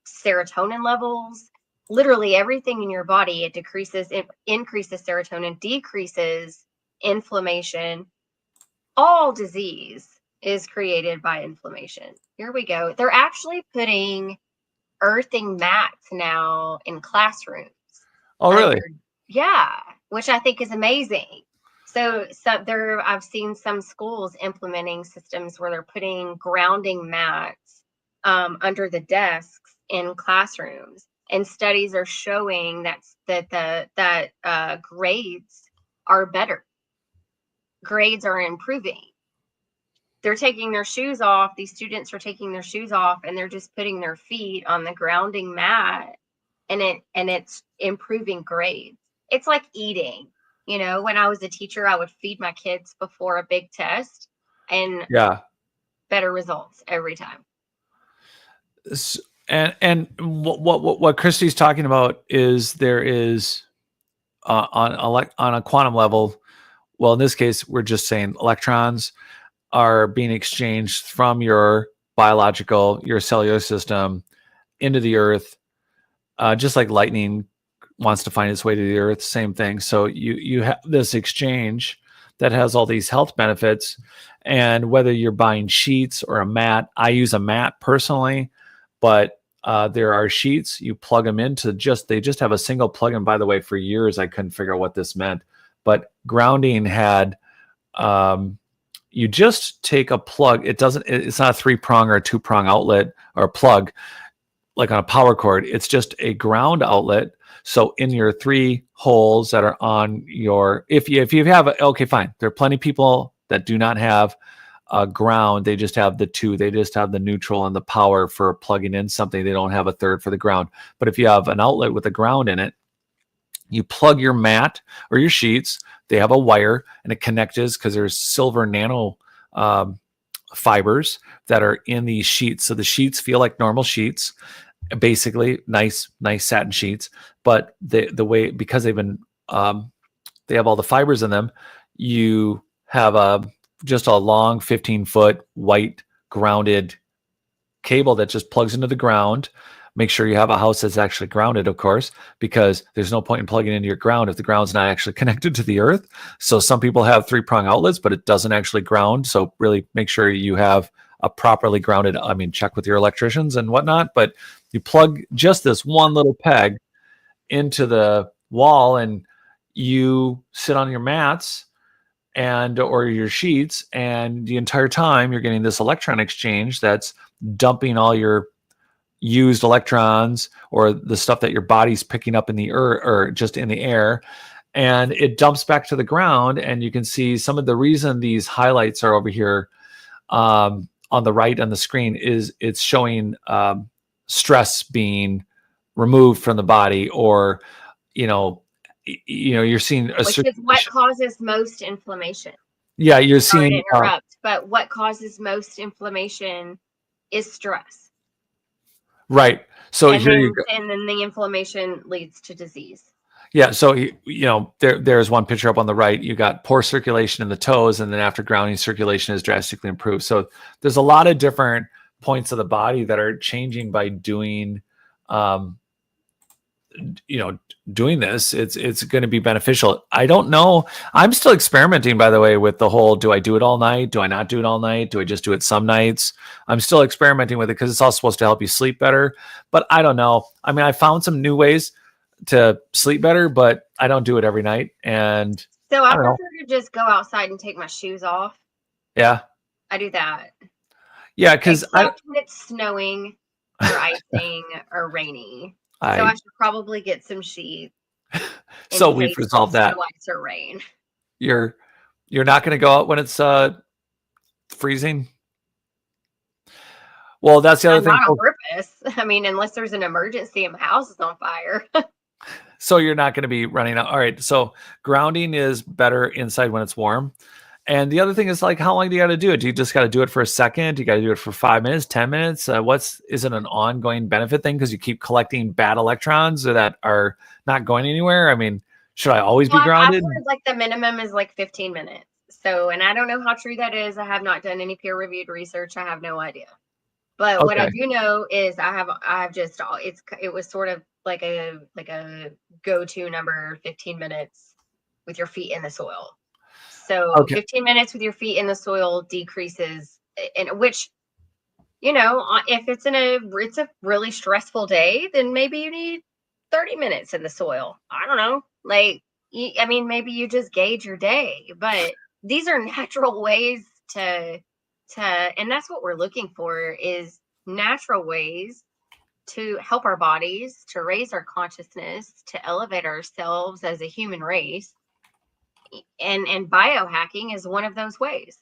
[SPEAKER 1] serotonin levels. Literally everything in your body. It increases serotonin, decreases inflammation. All disease is created by inflammation. Here we go. They're actually putting earthing mats now in classrooms.
[SPEAKER 2] Oh, really?
[SPEAKER 1] Yeah, which I think is amazing. So I've seen some schools implementing systems where they're putting grounding mats under the desks in classrooms, and studies are showing that grades are better. Grades are improving. They're taking their shoes off. These students are taking their shoes off, and they're just putting their feet on the grounding mat, and it's improving grades. It's like eating. When I was a teacher, I would feed my kids before a big test, and
[SPEAKER 2] Yeah.
[SPEAKER 1] better results every time.
[SPEAKER 2] And what Kristi's talking about is there is on a quantum level. Well, in this case, we're just saying electrons are being exchanged from your cellular system into the earth, just like lightning wants to find its way to the earth, same thing. So you have this exchange that has all these health benefits. And whether you're buying sheets or a mat, I use a mat personally, but there are sheets, you plug them into they just have a single plug-in. By the way, for years, I couldn't figure out what this meant, but grounding had, you just take a plug. It's not a 3-prong or a 2-prong outlet or a plug like on a power cord. It's just a ground outlet. So in your 3 holes that are on your, if you have okay, fine. There are plenty of people that do not have a ground. They just have the 2. They just have the neutral and the power for plugging in something. They don't have a third for the ground. But if you have an outlet with a ground in it, you plug your mat or your sheets. They have a wire, and it connects because there's silver nano fibers that are in these sheets. So the sheets feel like normal sheets, basically nice satin sheets. But the way, because they've been they have all the fibers in them, you have just a long 15-foot white grounded cable that just plugs into the ground, Make sure you have a house that's actually grounded, of course, because there's no point in plugging into your ground if the ground's not actually connected to the earth. So some people have 3-prong outlets, but it doesn't actually ground. So really make sure you have a properly grounded, I mean, check with your electricians and whatnot, but you plug just this one little peg into the wall and you sit on your mats and or your sheets, and the entire time you're getting this electron exchange that's dumping all your used electrons or the stuff that your body's picking up in the earth or just in the air, and it dumps back to the ground. And you can see some of the reason these highlights are over here on the right on the screen is it's showing stress being removed from the body, or you're seeing a
[SPEAKER 1] which is what causes most inflammation.
[SPEAKER 2] Yeah, you're
[SPEAKER 1] Sorry to
[SPEAKER 2] seeing
[SPEAKER 1] interrupt, but what causes most inflammation is stress.
[SPEAKER 2] right. So
[SPEAKER 1] And
[SPEAKER 2] here
[SPEAKER 1] then,
[SPEAKER 2] you go.
[SPEAKER 1] and then the inflammation leads to disease.
[SPEAKER 2] Yeah, so there's one picture up on the right. You got poor circulation in the toes, and then after grounding, circulation is drastically improved. So there's a lot of different points of the body that are changing by doing, doing this. It's going to be beneficial. I don't know. I'm still experimenting, by the way, with the whole: do I do it all night? Do I not do it all night? Do I just do it some nights? I'm still experimenting with it because it's all supposed to help you sleep better. But I don't know. I mean, I found some new ways to sleep better, but I don't do it every night. And
[SPEAKER 1] so I
[SPEAKER 2] don't know.
[SPEAKER 1] prefer to just go outside and take my shoes off.
[SPEAKER 2] Yeah.
[SPEAKER 1] I do that.
[SPEAKER 2] Yeah, because
[SPEAKER 1] when it's snowing or icing or rainy. So I should probably get some sheets.
[SPEAKER 2] So we've resolved that.
[SPEAKER 1] Snow, ice, or rain.
[SPEAKER 2] You're not going to go out when it's freezing. Well, that's the other thing.
[SPEAKER 1] Not on purpose. I mean, unless there's an emergency and my house is on fire.
[SPEAKER 2] So you're not going to be running out. All right. So grounding is better inside when it's warm. And the other thing is, like, how long do you got to do it? Do you just got to do it for a second? Do you got to do it for 5 minutes, 10 minutes? Is it an ongoing benefit thing because you keep collecting bad electrons that are not going anywhere? I mean, should I always be grounded?
[SPEAKER 1] I've heard, like, the minimum is like 15 minutes. So, and I don't know how true that is. I have not done any peer-reviewed research. I have no idea. But what I do know is it was sort of like a go-to number, 15 minutes with your feet in the soil. So 15 minutes with your feet in the soil decreases, and which, if it's a really stressful day, then maybe you need 30 minutes in the soil. I don't know. Maybe you just gauge your day, but these are natural ways to, and that's what we're looking for, is natural ways to help our bodies, to raise our consciousness, to elevate ourselves as a human race. And biohacking is one of those ways.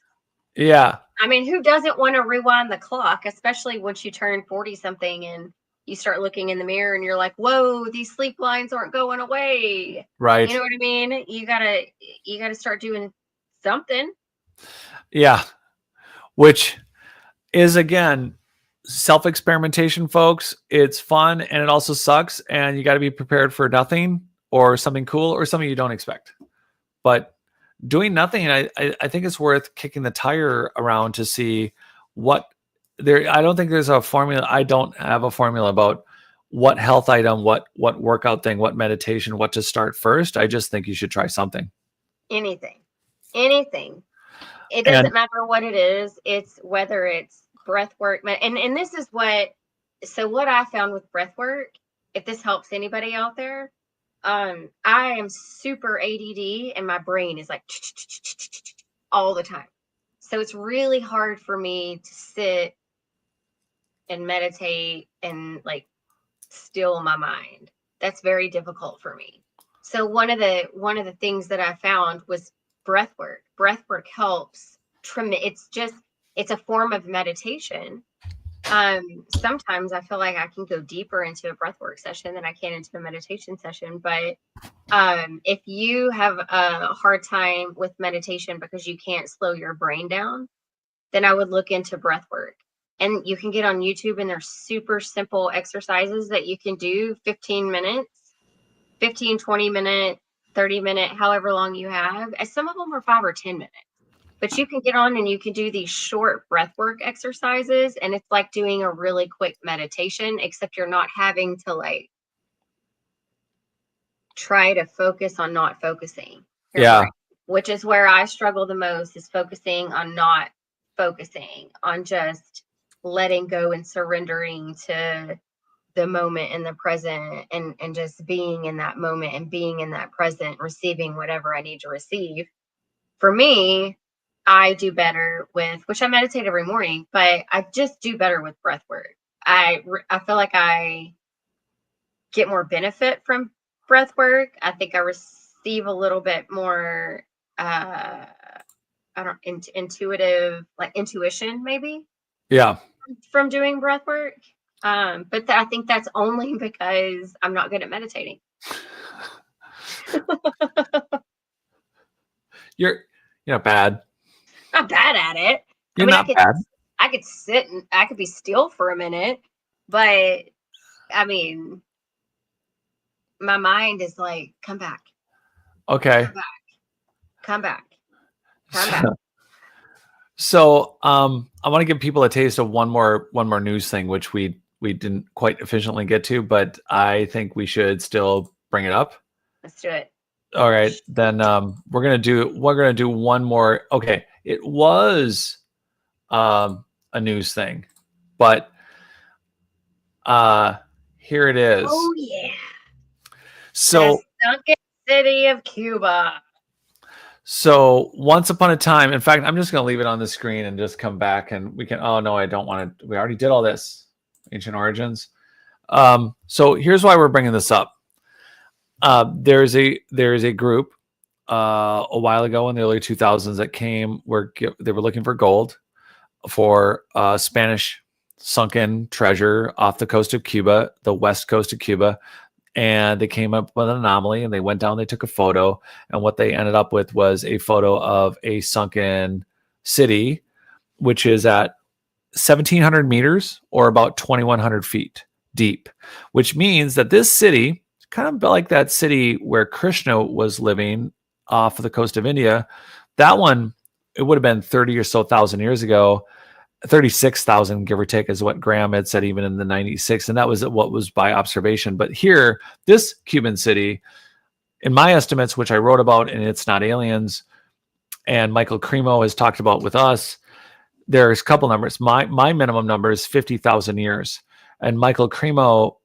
[SPEAKER 2] Yeah.
[SPEAKER 1] I mean, who doesn't want to rewind the clock, especially once you turn 40 something and you start looking in the mirror and you're like, whoa, these sleep lines aren't going away.
[SPEAKER 2] Right.
[SPEAKER 1] You know what I mean? You gotta start doing something.
[SPEAKER 2] Yeah. Which is, again, self-experimentation, folks. It's fun and it also sucks. And you got to be prepared for nothing or something cool or something you don't expect. But doing nothing, I think it's worth kicking the tire around to see what there. I don't think there's a formula. I don't have a formula about what health item, what workout thing, what meditation, what to start first. I just think you should try something.
[SPEAKER 1] Anything. It doesn't matter what it is. It's whether it's breath work. And this is what I found with breath work, if this helps anybody out there, I am super ADD and my brain is like all the time. So it's really hard for me to sit and meditate and still my mind. That's very difficult for me. So one of the things that I found was breath work. Breath work helps. It's a form of meditation. Sometimes I feel like I can go deeper into a breathwork session than I can into a meditation session. But if you have a hard time with meditation because you can't slow your brain down, then I would look into breathwork. And you can get on YouTube, and there's super simple exercises that you can do 15 minutes, 15, 20 minute, 30 minute, however long you have. And some of them are 5 or 10 minutes. But you can get on and you can do these short breathwork exercises, and it's like doing a really quick meditation, except you're not having to like try to focus on not focusing your
[SPEAKER 2] Yeah.
[SPEAKER 1] brain, which is where I struggle the most, is focusing on not focusing, on just letting go and surrendering to the moment in the present, and just being in that moment and being in that present, receiving whatever I need to receive. For me, I do better with, which I meditate every morning, but I just do better with breath work. I feel like I get more benefit from breath work. I think I receive a little bit more I don't intuitive, like intuition maybe,
[SPEAKER 2] Yeah.
[SPEAKER 1] from doing breath work. But I think that's only because I'm not good at meditating.
[SPEAKER 2] You're not bad.
[SPEAKER 1] Not bad at it. I
[SPEAKER 2] You're
[SPEAKER 1] mean,
[SPEAKER 2] not bad.
[SPEAKER 1] I could sit and I could be still for a minute, but I mean, my mind is like, come back,
[SPEAKER 2] Okay.
[SPEAKER 1] come back, come back, come back.
[SPEAKER 2] So I want to give people a taste of one more news thing, which we didn't quite efficiently get to, but I think we should still bring it up.
[SPEAKER 1] Let's do it.
[SPEAKER 2] All right, then we're gonna do one more. Okay, it was a news thing, but here it is.
[SPEAKER 1] Oh yeah.
[SPEAKER 2] So
[SPEAKER 1] the sunken city of Cuba.
[SPEAKER 2] So once upon a time, in fact, I'm just going to leave it on the screen and just come back and we can, oh no, I don't want to, we already did all this, ancient origins. So here's why we're bringing this up. There's a group a while ago in the early 2000s that came where they were looking for gold for Spanish sunken treasure off the coast of Cuba, the west coast of Cuba. And they came up with an anomaly and they went down, they took a photo. And what they ended up with was a photo of a sunken city, which is at 1,700 meters or about 2,100 feet deep, which means that this city, kind of like that city where Krishna was living off of the coast of India, that one, it would have been 30 or so thousand years ago. 36,000, give or take, is what Graham had said even in the 96. And that was what was by observation. But here, this Cuban city, in my estimates, which I wrote about in It's Not Aliens, and Michael Cremo has talked about with us, there's a couple numbers. My minimum number is 50,000 years. And Michael Cremo,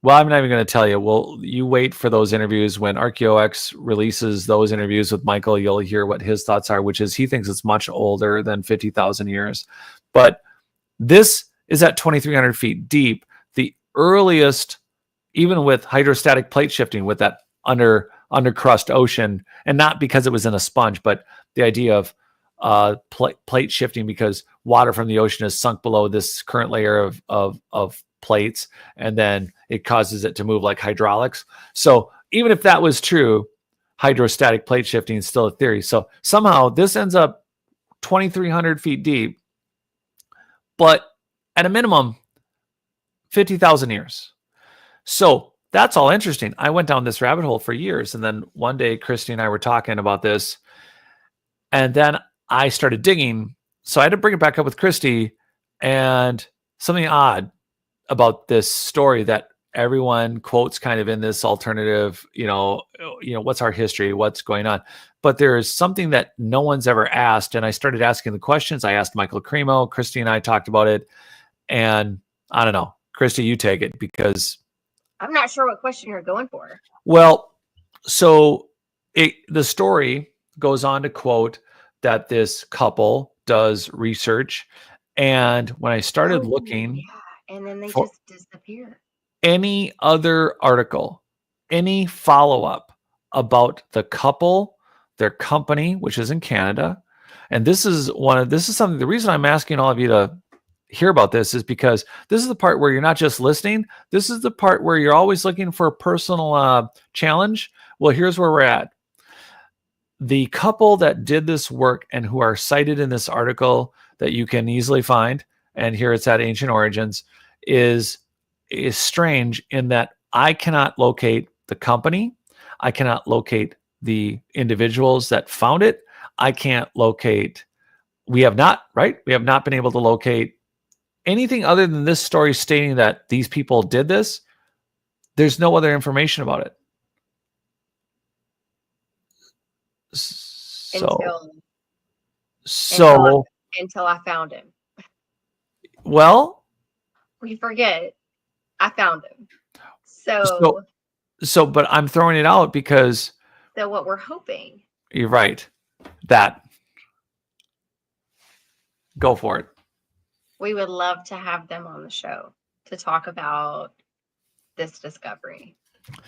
[SPEAKER 2] well, I'm not even going to tell you. Well, you wait for those interviews. When ArchaeoX releases those interviews with Michael, you'll hear what his thoughts are, which is he thinks it's much older than 50,000 years. But this is at 2,300 feet deep, the earliest, even with hydrostatic plate shifting, with that under crust ocean, and not because it was in a sponge, but the idea of plate shifting because water from the ocean is sunk below this current layer of plates, and then it causes it to move like hydraulics. So even if that was true, hydrostatic plate shifting is still a theory. So somehow this ends up 2,300 feet deep, but at a minimum, 50,000 years. So that's all interesting. I went down this rabbit hole for years. And then one day, Kristi and I were talking about this. And then I started digging. So I had to bring it back up with Kristi, and something odd about this story that everyone quotes kind of in this alternative, what's our history, what's going on. But there is something that no one's ever asked. And I started asking the questions. I asked Michael Cremo, Kristi and I talked about it. And I don't know, Kristi, you take it, because
[SPEAKER 1] I'm not sure what question you're going for.
[SPEAKER 2] Well, so the story goes on to quote that this couple does research. And when I started looking,
[SPEAKER 1] yeah. And then they just disappear.
[SPEAKER 2] Any other article, any follow-up about the couple, their company, which is in Canada. And this is something, the reason I'm asking all of you to hear about this is because this is the part where you're not just listening. This is the part where you're always looking for a personal challenge. Well, here's where we're at. The couple that did this work and who are cited in this article that you can easily find, and here it's at Ancient Origins, is strange in that I cannot locate the company. I cannot locate the individuals that found it. I can't locate. We have not, right? We have not been able to locate anything other than this story stating that these people did this. There's no other information about it. So,
[SPEAKER 1] until
[SPEAKER 2] so,
[SPEAKER 1] until I found him.
[SPEAKER 2] well,
[SPEAKER 1] We forget I found him.
[SPEAKER 2] so, but I'm throwing it out because.
[SPEAKER 1] So what we're hoping.
[SPEAKER 2] You're right. That. Go for it.
[SPEAKER 1] We would love to have them on the show to talk about this discovery.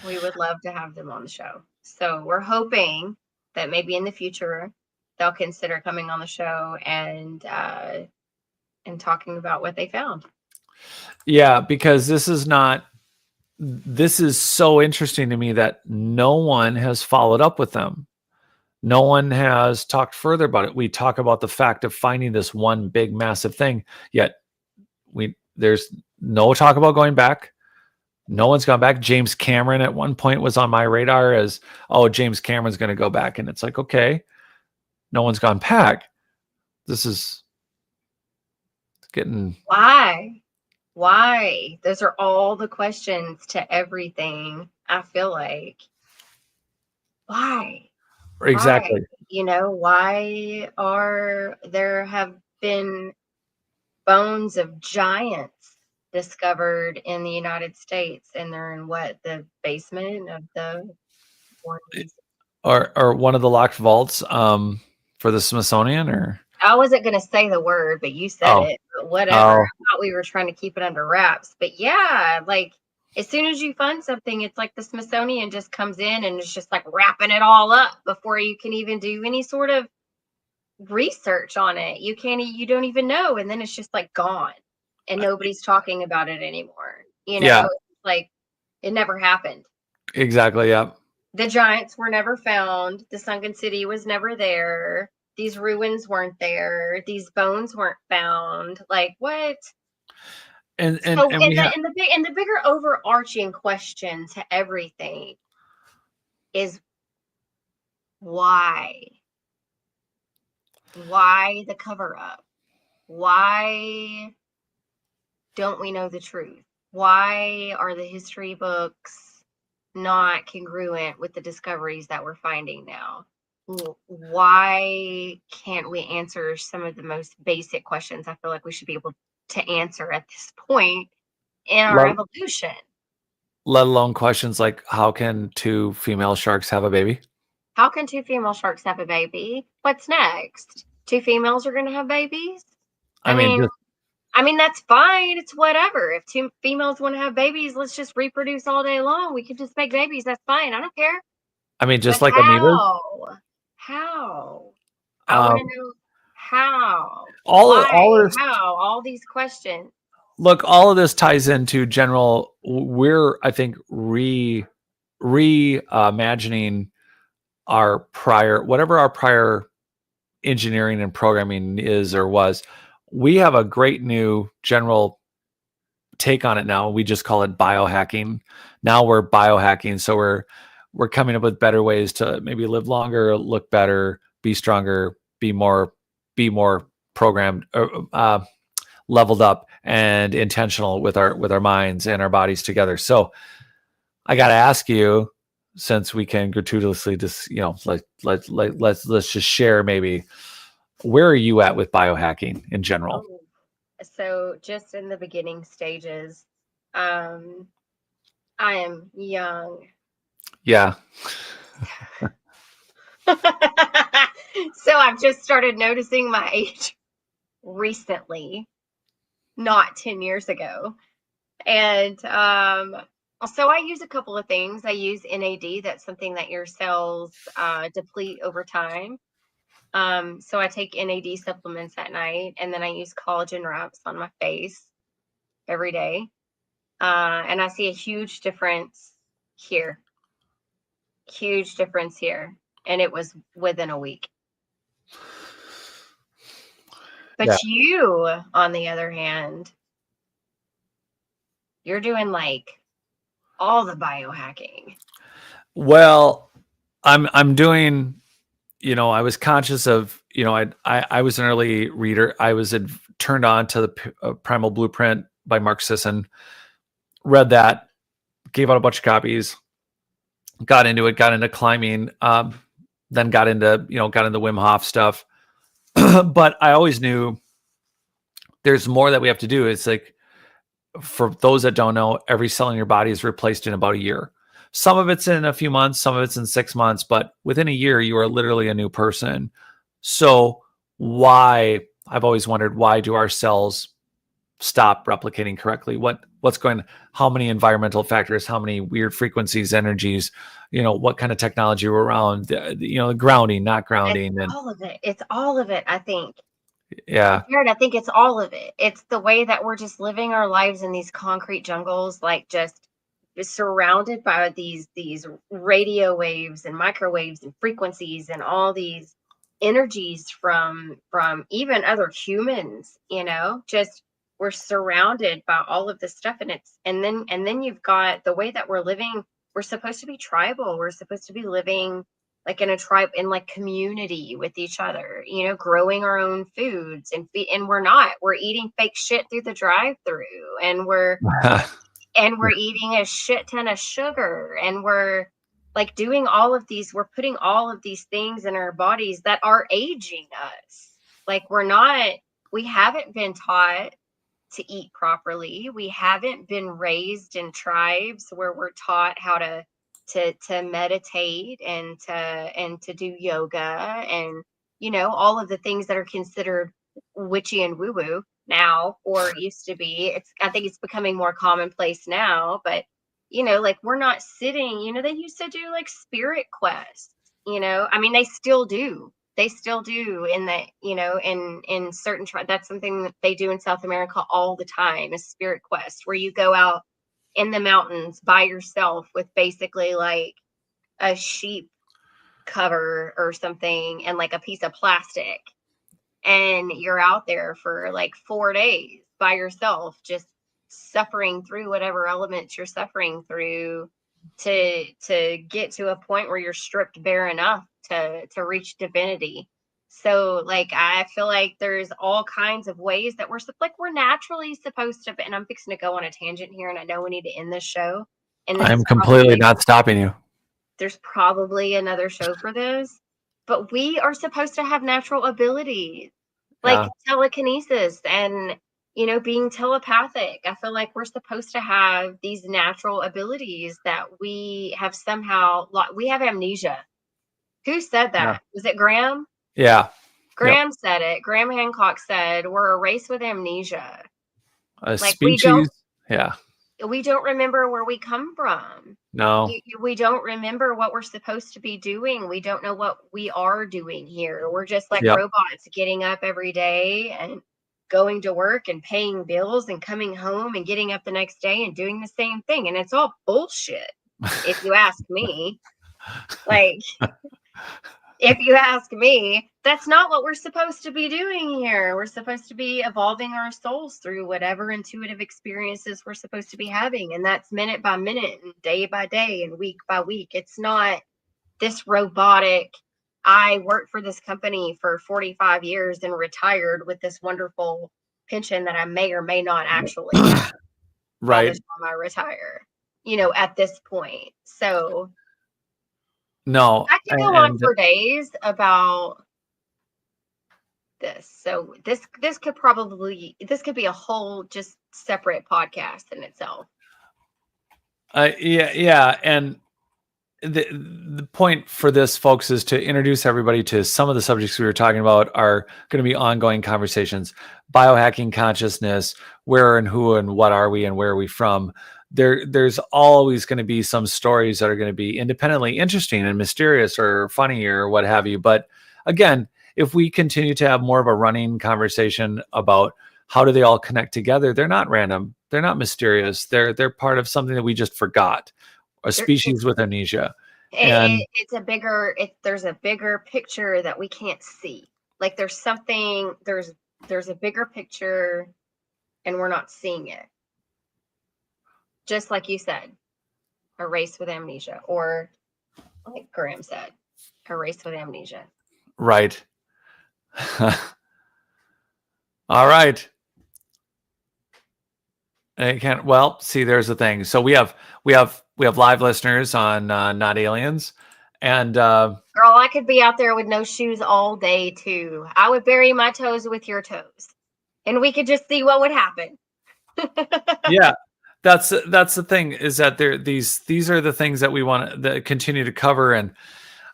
[SPEAKER 1] We would love to have them on the show. So we're hoping that maybe in the future they'll consider coming on the show and talking about what they found.
[SPEAKER 2] Yeah, because this is so interesting to me that no one has followed up with them. No one has talked further about it. We talk about the fact of finding this one big massive thing, yet there's no talk about going back. No one's gone back. James Cameron at one point was on my radar as, oh, James Cameron's going to go back. And it's like, okay, no one's gone back. This is getting...
[SPEAKER 1] Why? Those are all the questions to everything. I feel like, why?
[SPEAKER 2] Exactly.
[SPEAKER 1] Why there have been bones of giants discovered in the United States, and they're in the basement of the one,
[SPEAKER 2] or one of the locked vaults for the Smithsonian, or
[SPEAKER 1] I wasn't going to say the word, but you said it. But whatever. I thought we were trying to keep it under wraps. But yeah, like as soon as you find something, it's like the Smithsonian just comes in and it's just like wrapping it all up before you can even do any sort of research on it. You don't even know. And then it's just like gone and nobody's talking about it anymore.
[SPEAKER 2] Yeah.
[SPEAKER 1] It's like it never happened.
[SPEAKER 2] Exactly. Yeah.
[SPEAKER 1] The giants were never found. The sunken city was never there. These ruins weren't there. These bones weren't found. Like what?
[SPEAKER 2] And
[SPEAKER 1] the bigger overarching question to everything is why? Why the cover up? Why don't we know the truth? Why are the history books not congruent with the discoveries that we're finding now? Why can't we answer some of the most basic questions I feel like we should be able to answer at this point in our evolution?
[SPEAKER 2] Let alone questions like, how can two female sharks have a baby?
[SPEAKER 1] How can two female sharks have a baby? What's next? Two females are going to have babies? I mean, that's fine. It's whatever. If two females want to have babies, let's just reproduce all day long. We can just make babies. That's fine. I don't care.
[SPEAKER 2] I mean, just like amoebas.
[SPEAKER 1] How? I want to know how. How? All these questions.
[SPEAKER 2] Look, all of this ties into general. We're, I think, reimagining our prior engineering and programming is or was. We have a great new general take on it now. We just call it biohacking. Now we're biohacking, so we're coming up with better ways to maybe live longer, look better, be stronger, be more programmed, leveled up, and intentional with our minds and our bodies together. So I got to ask you, since we can gratuitously just let's just share, maybe where are you at with biohacking in general?
[SPEAKER 1] So just in the beginning stages, I am young.
[SPEAKER 2] Yeah.
[SPEAKER 1] So I've just started noticing my age recently, not 10 years ago. And so I use a couple of things. I use NAD. That's something that your cells deplete over time. So I take NAD supplements at night, and then I use collagen wraps on my face every day. And I see a huge difference here. Huge difference here. And it was within a week. But you, on the other hand, you're doing like all the biohacking.
[SPEAKER 2] Well, I'm doing, I was conscious of, I was an early reader. I was turned on to the Primal Blueprint by Mark Sisson, read that, gave out a bunch of copies, got into it, got into climbing, then got into Wim Hof stuff. But I always knew there's more that we have to do. It's like, for those that don't know, every cell in your body is replaced in about a year. Some of it's in a few months, some of it's in 6 months, but within a year, you are literally a new person. So I've always wondered, why do our cells stop replicating correctly? What's going, how many environmental factors, how many weird frequencies, energies, what kind of technology we're around, grounding, not grounding.
[SPEAKER 1] It's all of it. It's all of it, I think.
[SPEAKER 2] Yeah.
[SPEAKER 1] Jared, I think it's all of it. It's the way that we're just living our lives in these concrete jungles, like just surrounded by these radio waves and microwaves and frequencies and all these energies from even other humans, just we're surrounded by all of this stuff. And then you've got the way that we're living. We're supposed to be tribal. We're supposed to be living like in a tribe, in like community with each other, growing our own foods and we're eating fake shit through the drive-through, and we're eating a shit ton of sugar, and we're like doing all of these, we're putting all of these things in our bodies that are aging us. Like we haven't been taught to eat properly. We haven't been raised in tribes where we're taught how to meditate and to do yoga and all of the things that are considered witchy and woo woo now, or used to be. I think it's becoming more commonplace now, but like we're not sitting, they used to do like spirit quests, I mean they still do in the in certain tribes. That's something that they do in South America all the time, is spirit quest, where you go out in the mountains by yourself with basically like a sheep cover or something and like a piece of plastic, and you're out there for like 4 days by yourself, just suffering through whatever elements you're suffering through to get to a point where you're stripped bare enough to reach divinity. So like I feel like there's all kinds of ways that we're naturally supposed to be, and I'm fixing to go on a tangent here, and I know we need to end this show, and this
[SPEAKER 2] I'm
[SPEAKER 1] is
[SPEAKER 2] completely not stopping you.
[SPEAKER 1] there's probably another show for this, but we are supposed to have natural abilities like telekinesis and being telepathic. I feel like we're supposed to have these natural abilities that we have somehow we have amnesia. Who said that? Was it Graham?
[SPEAKER 2] Yeah.
[SPEAKER 1] Graham said it. Graham Hancock said we're a race with amnesia.
[SPEAKER 2] A
[SPEAKER 1] Like
[SPEAKER 2] species.
[SPEAKER 1] we don't remember where we come from.
[SPEAKER 2] No.
[SPEAKER 1] We don't remember what we're supposed to be doing. We don't know what we are doing here. We're just like robots getting up every day and going to work and paying bills and coming home and getting up the next day and doing the same thing. And it's all bullshit, if you ask me. Like, if you ask me, that's not what we're supposed to be doing here. We're supposed to be evolving our souls through whatever intuitive experiences we're supposed to be having. And that's minute by minute and day by day and week by week. It's not this robotic, I worked for this company for 45 years and retired with this wonderful pension that I may or may not actually have by the time I retire, at this point. So
[SPEAKER 2] no,
[SPEAKER 1] I could go on for days about this. So this could be a whole just separate podcast in itself.
[SPEAKER 2] Yeah, and the point for this, folks, is to introduce everybody to some of the subjects we were talking about are going to be ongoing conversations. Biohacking consciousness, where and who and what are we and where are we from? There's always going to be some stories that are going to be independently interesting and mysterious or funny or what have you. But again, if we continue to have more of a running conversation about how do they all connect together, they're not random. They're not mysterious. They're part of something that we just forgot. A species with amnesia.
[SPEAKER 1] There's a bigger picture that we can't see. Like there's a bigger picture and we're not seeing it. Just like you said, a race with amnesia, or like Graham said, a race with amnesia.
[SPEAKER 2] Right. All right. I can't. Well, see, there's the thing. So we have live listeners on Not Aliens, and
[SPEAKER 1] Girl, I could be out there with no shoes all day too. I would bury my toes with your toes, and we could just see what would happen.
[SPEAKER 2] yeah, that's the thing is that these are the things that we want to continue to cover. And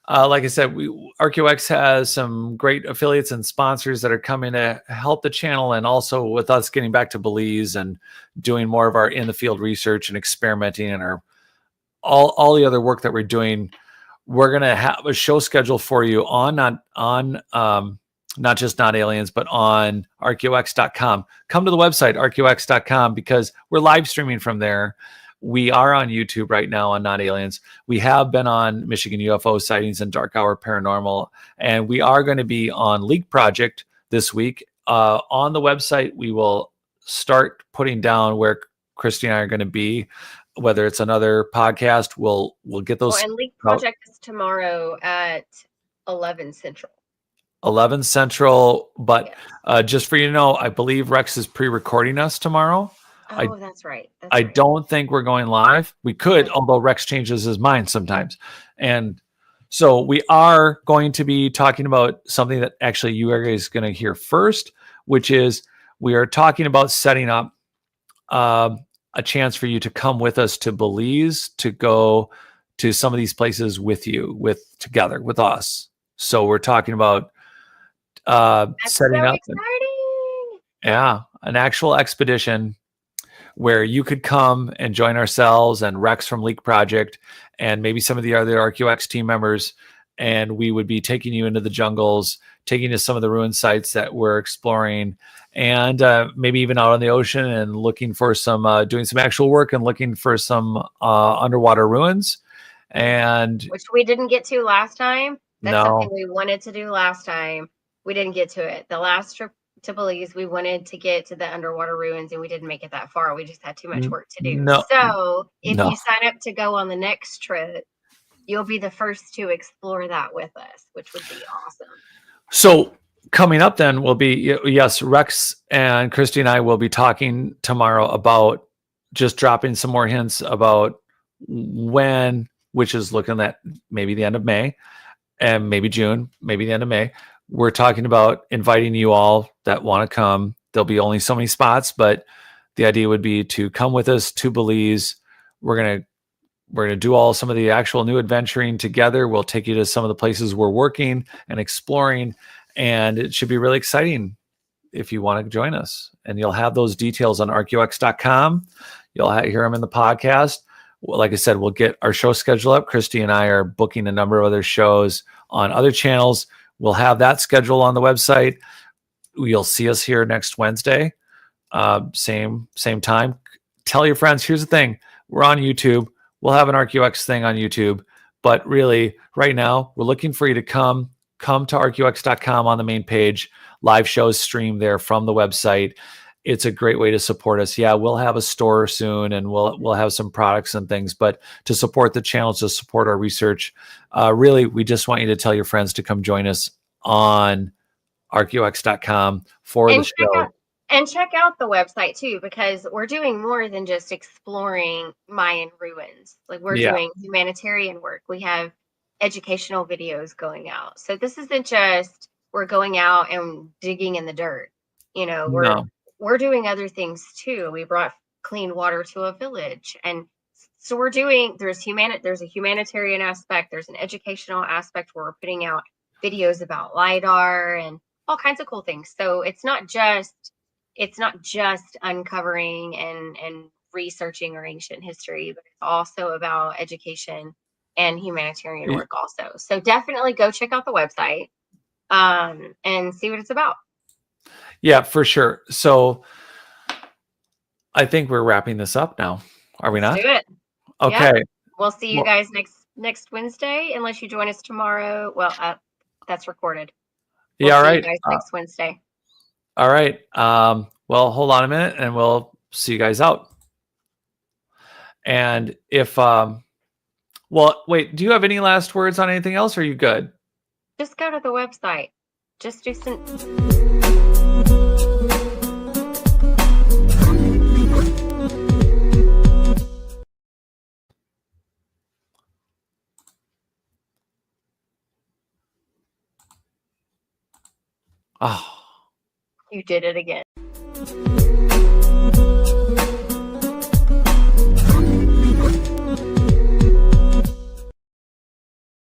[SPEAKER 2] like I said, ArchaeoX has some great affiliates and sponsors that are coming to help the channel, and also with us getting back to Belize and doing more of our in the field research and experimenting and our all the other work that we're doing. We're gonna have a show schedule for you on not just Not Aliens, but on archaeox.com. Come to the website archaeox.com because we're live streaming from there. We are on YouTube right now on Not Aliens. We have been on Michigan UFO sightings and Dark Hour Paranormal, and we are going to be on Leak Project this week. On the website, we will start putting down where Kristi and I are going to be. Whether it's another podcast, we'll get those.
[SPEAKER 1] Well, and Leak Project is tomorrow at 11 Central.
[SPEAKER 2] 11 Central, but
[SPEAKER 1] Yes.
[SPEAKER 2] just for you to know, I believe Rex is pre-recording us tomorrow.
[SPEAKER 1] Oh, that's right. That's
[SPEAKER 2] I
[SPEAKER 1] right.
[SPEAKER 2] don't think we're going live. We could,
[SPEAKER 1] Okay.
[SPEAKER 2] although Rex changes his mind sometimes. And so we are going to be talking about something that actually you are guys going to hear first, which is we are talking about setting up a chance for you to come with us to Belize to go to some of these places with you, together with us. So we're talking about
[SPEAKER 1] That's
[SPEAKER 2] setting
[SPEAKER 1] so
[SPEAKER 2] up
[SPEAKER 1] exciting.
[SPEAKER 2] an actual expedition where you could come and join ourselves and Rex from Leak Project and maybe some of the other ArchaeoX team members, and we would be taking you into the jungles, taking you to some of the ruin sites that we're exploring, and maybe even out on the ocean and looking for some doing some actual work and looking for some underwater ruins. And
[SPEAKER 1] Which we didn't get to last time. That's
[SPEAKER 2] no,
[SPEAKER 1] something we wanted to do last time. We didn't get to it. The last trip to Belize, we wanted to get to the underwater ruins and we didn't make it that far. We just had too much work to do.
[SPEAKER 2] no,
[SPEAKER 1] So if
[SPEAKER 2] no.
[SPEAKER 1] you sign up to go on the next trip, you'll be the first to explore that with us, which would be awesome.
[SPEAKER 2] So coming up then will be, yes, Rex and Kristi and I will be talking tomorrow about just dropping some more hints about when, which is looking at maybe the end of May and maybe June, maybe the end of May. We're talking about inviting you all that want to come. There'll be only so many spots, but the idea would be to come with us to Belize. We're going to do some of the actual new adventuring together. We'll take you to some of the places we're working and exploring, and it should be really exciting if you want to join us. And you'll have those details on archaeox.com. You'll hear them in the podcast. Like I said, we'll get our show schedule up. Kristi and I are booking a number of other shows on other channels. We'll have that schedule on the website. You'll see us here next Wednesday, same time. Tell your friends. Here's the thing: we're on YouTube. We'll have an ArchaeoX thing on YouTube, but really, right now, we're looking for you to come to archaeox.com on the main page. Live shows stream there from the website. It's a great way to support us. Yeah, we'll have a store soon, and we'll have some products and things. But to support the channel, to support our research, really, we just want you to tell your friends to come join us on archaeox.com for the show.
[SPEAKER 1] And check out the website too, because we're doing more than just exploring Mayan ruins. Like we're doing humanitarian work. We have educational videos going out. So this isn't just we're going out and digging in the dirt. We're doing other things too. We brought clean water to a village. And so there's a humanitarian aspect, there's an educational aspect where we're putting out videos about LIDAR and all kinds of cool things. So it's not just uncovering and researching our ancient history, but it's also about education and humanitarian work also. So definitely go check out the website and see what it's about.
[SPEAKER 2] Yeah, for sure. So I think we're wrapping this up now. Are we not?
[SPEAKER 1] Let's do it.
[SPEAKER 2] Okay.
[SPEAKER 1] Yep. We'll see you guys next Wednesday, unless you join us tomorrow. Well, that's recorded.
[SPEAKER 2] We'll all right.
[SPEAKER 1] See you guys next Wednesday.
[SPEAKER 2] All right. Well, hold on a minute and we'll see you guys out. And if, wait, do you have any last words on anything else? Or are you good?
[SPEAKER 1] Just go to the website. Just do some.
[SPEAKER 2] Oh.
[SPEAKER 1] You did it again.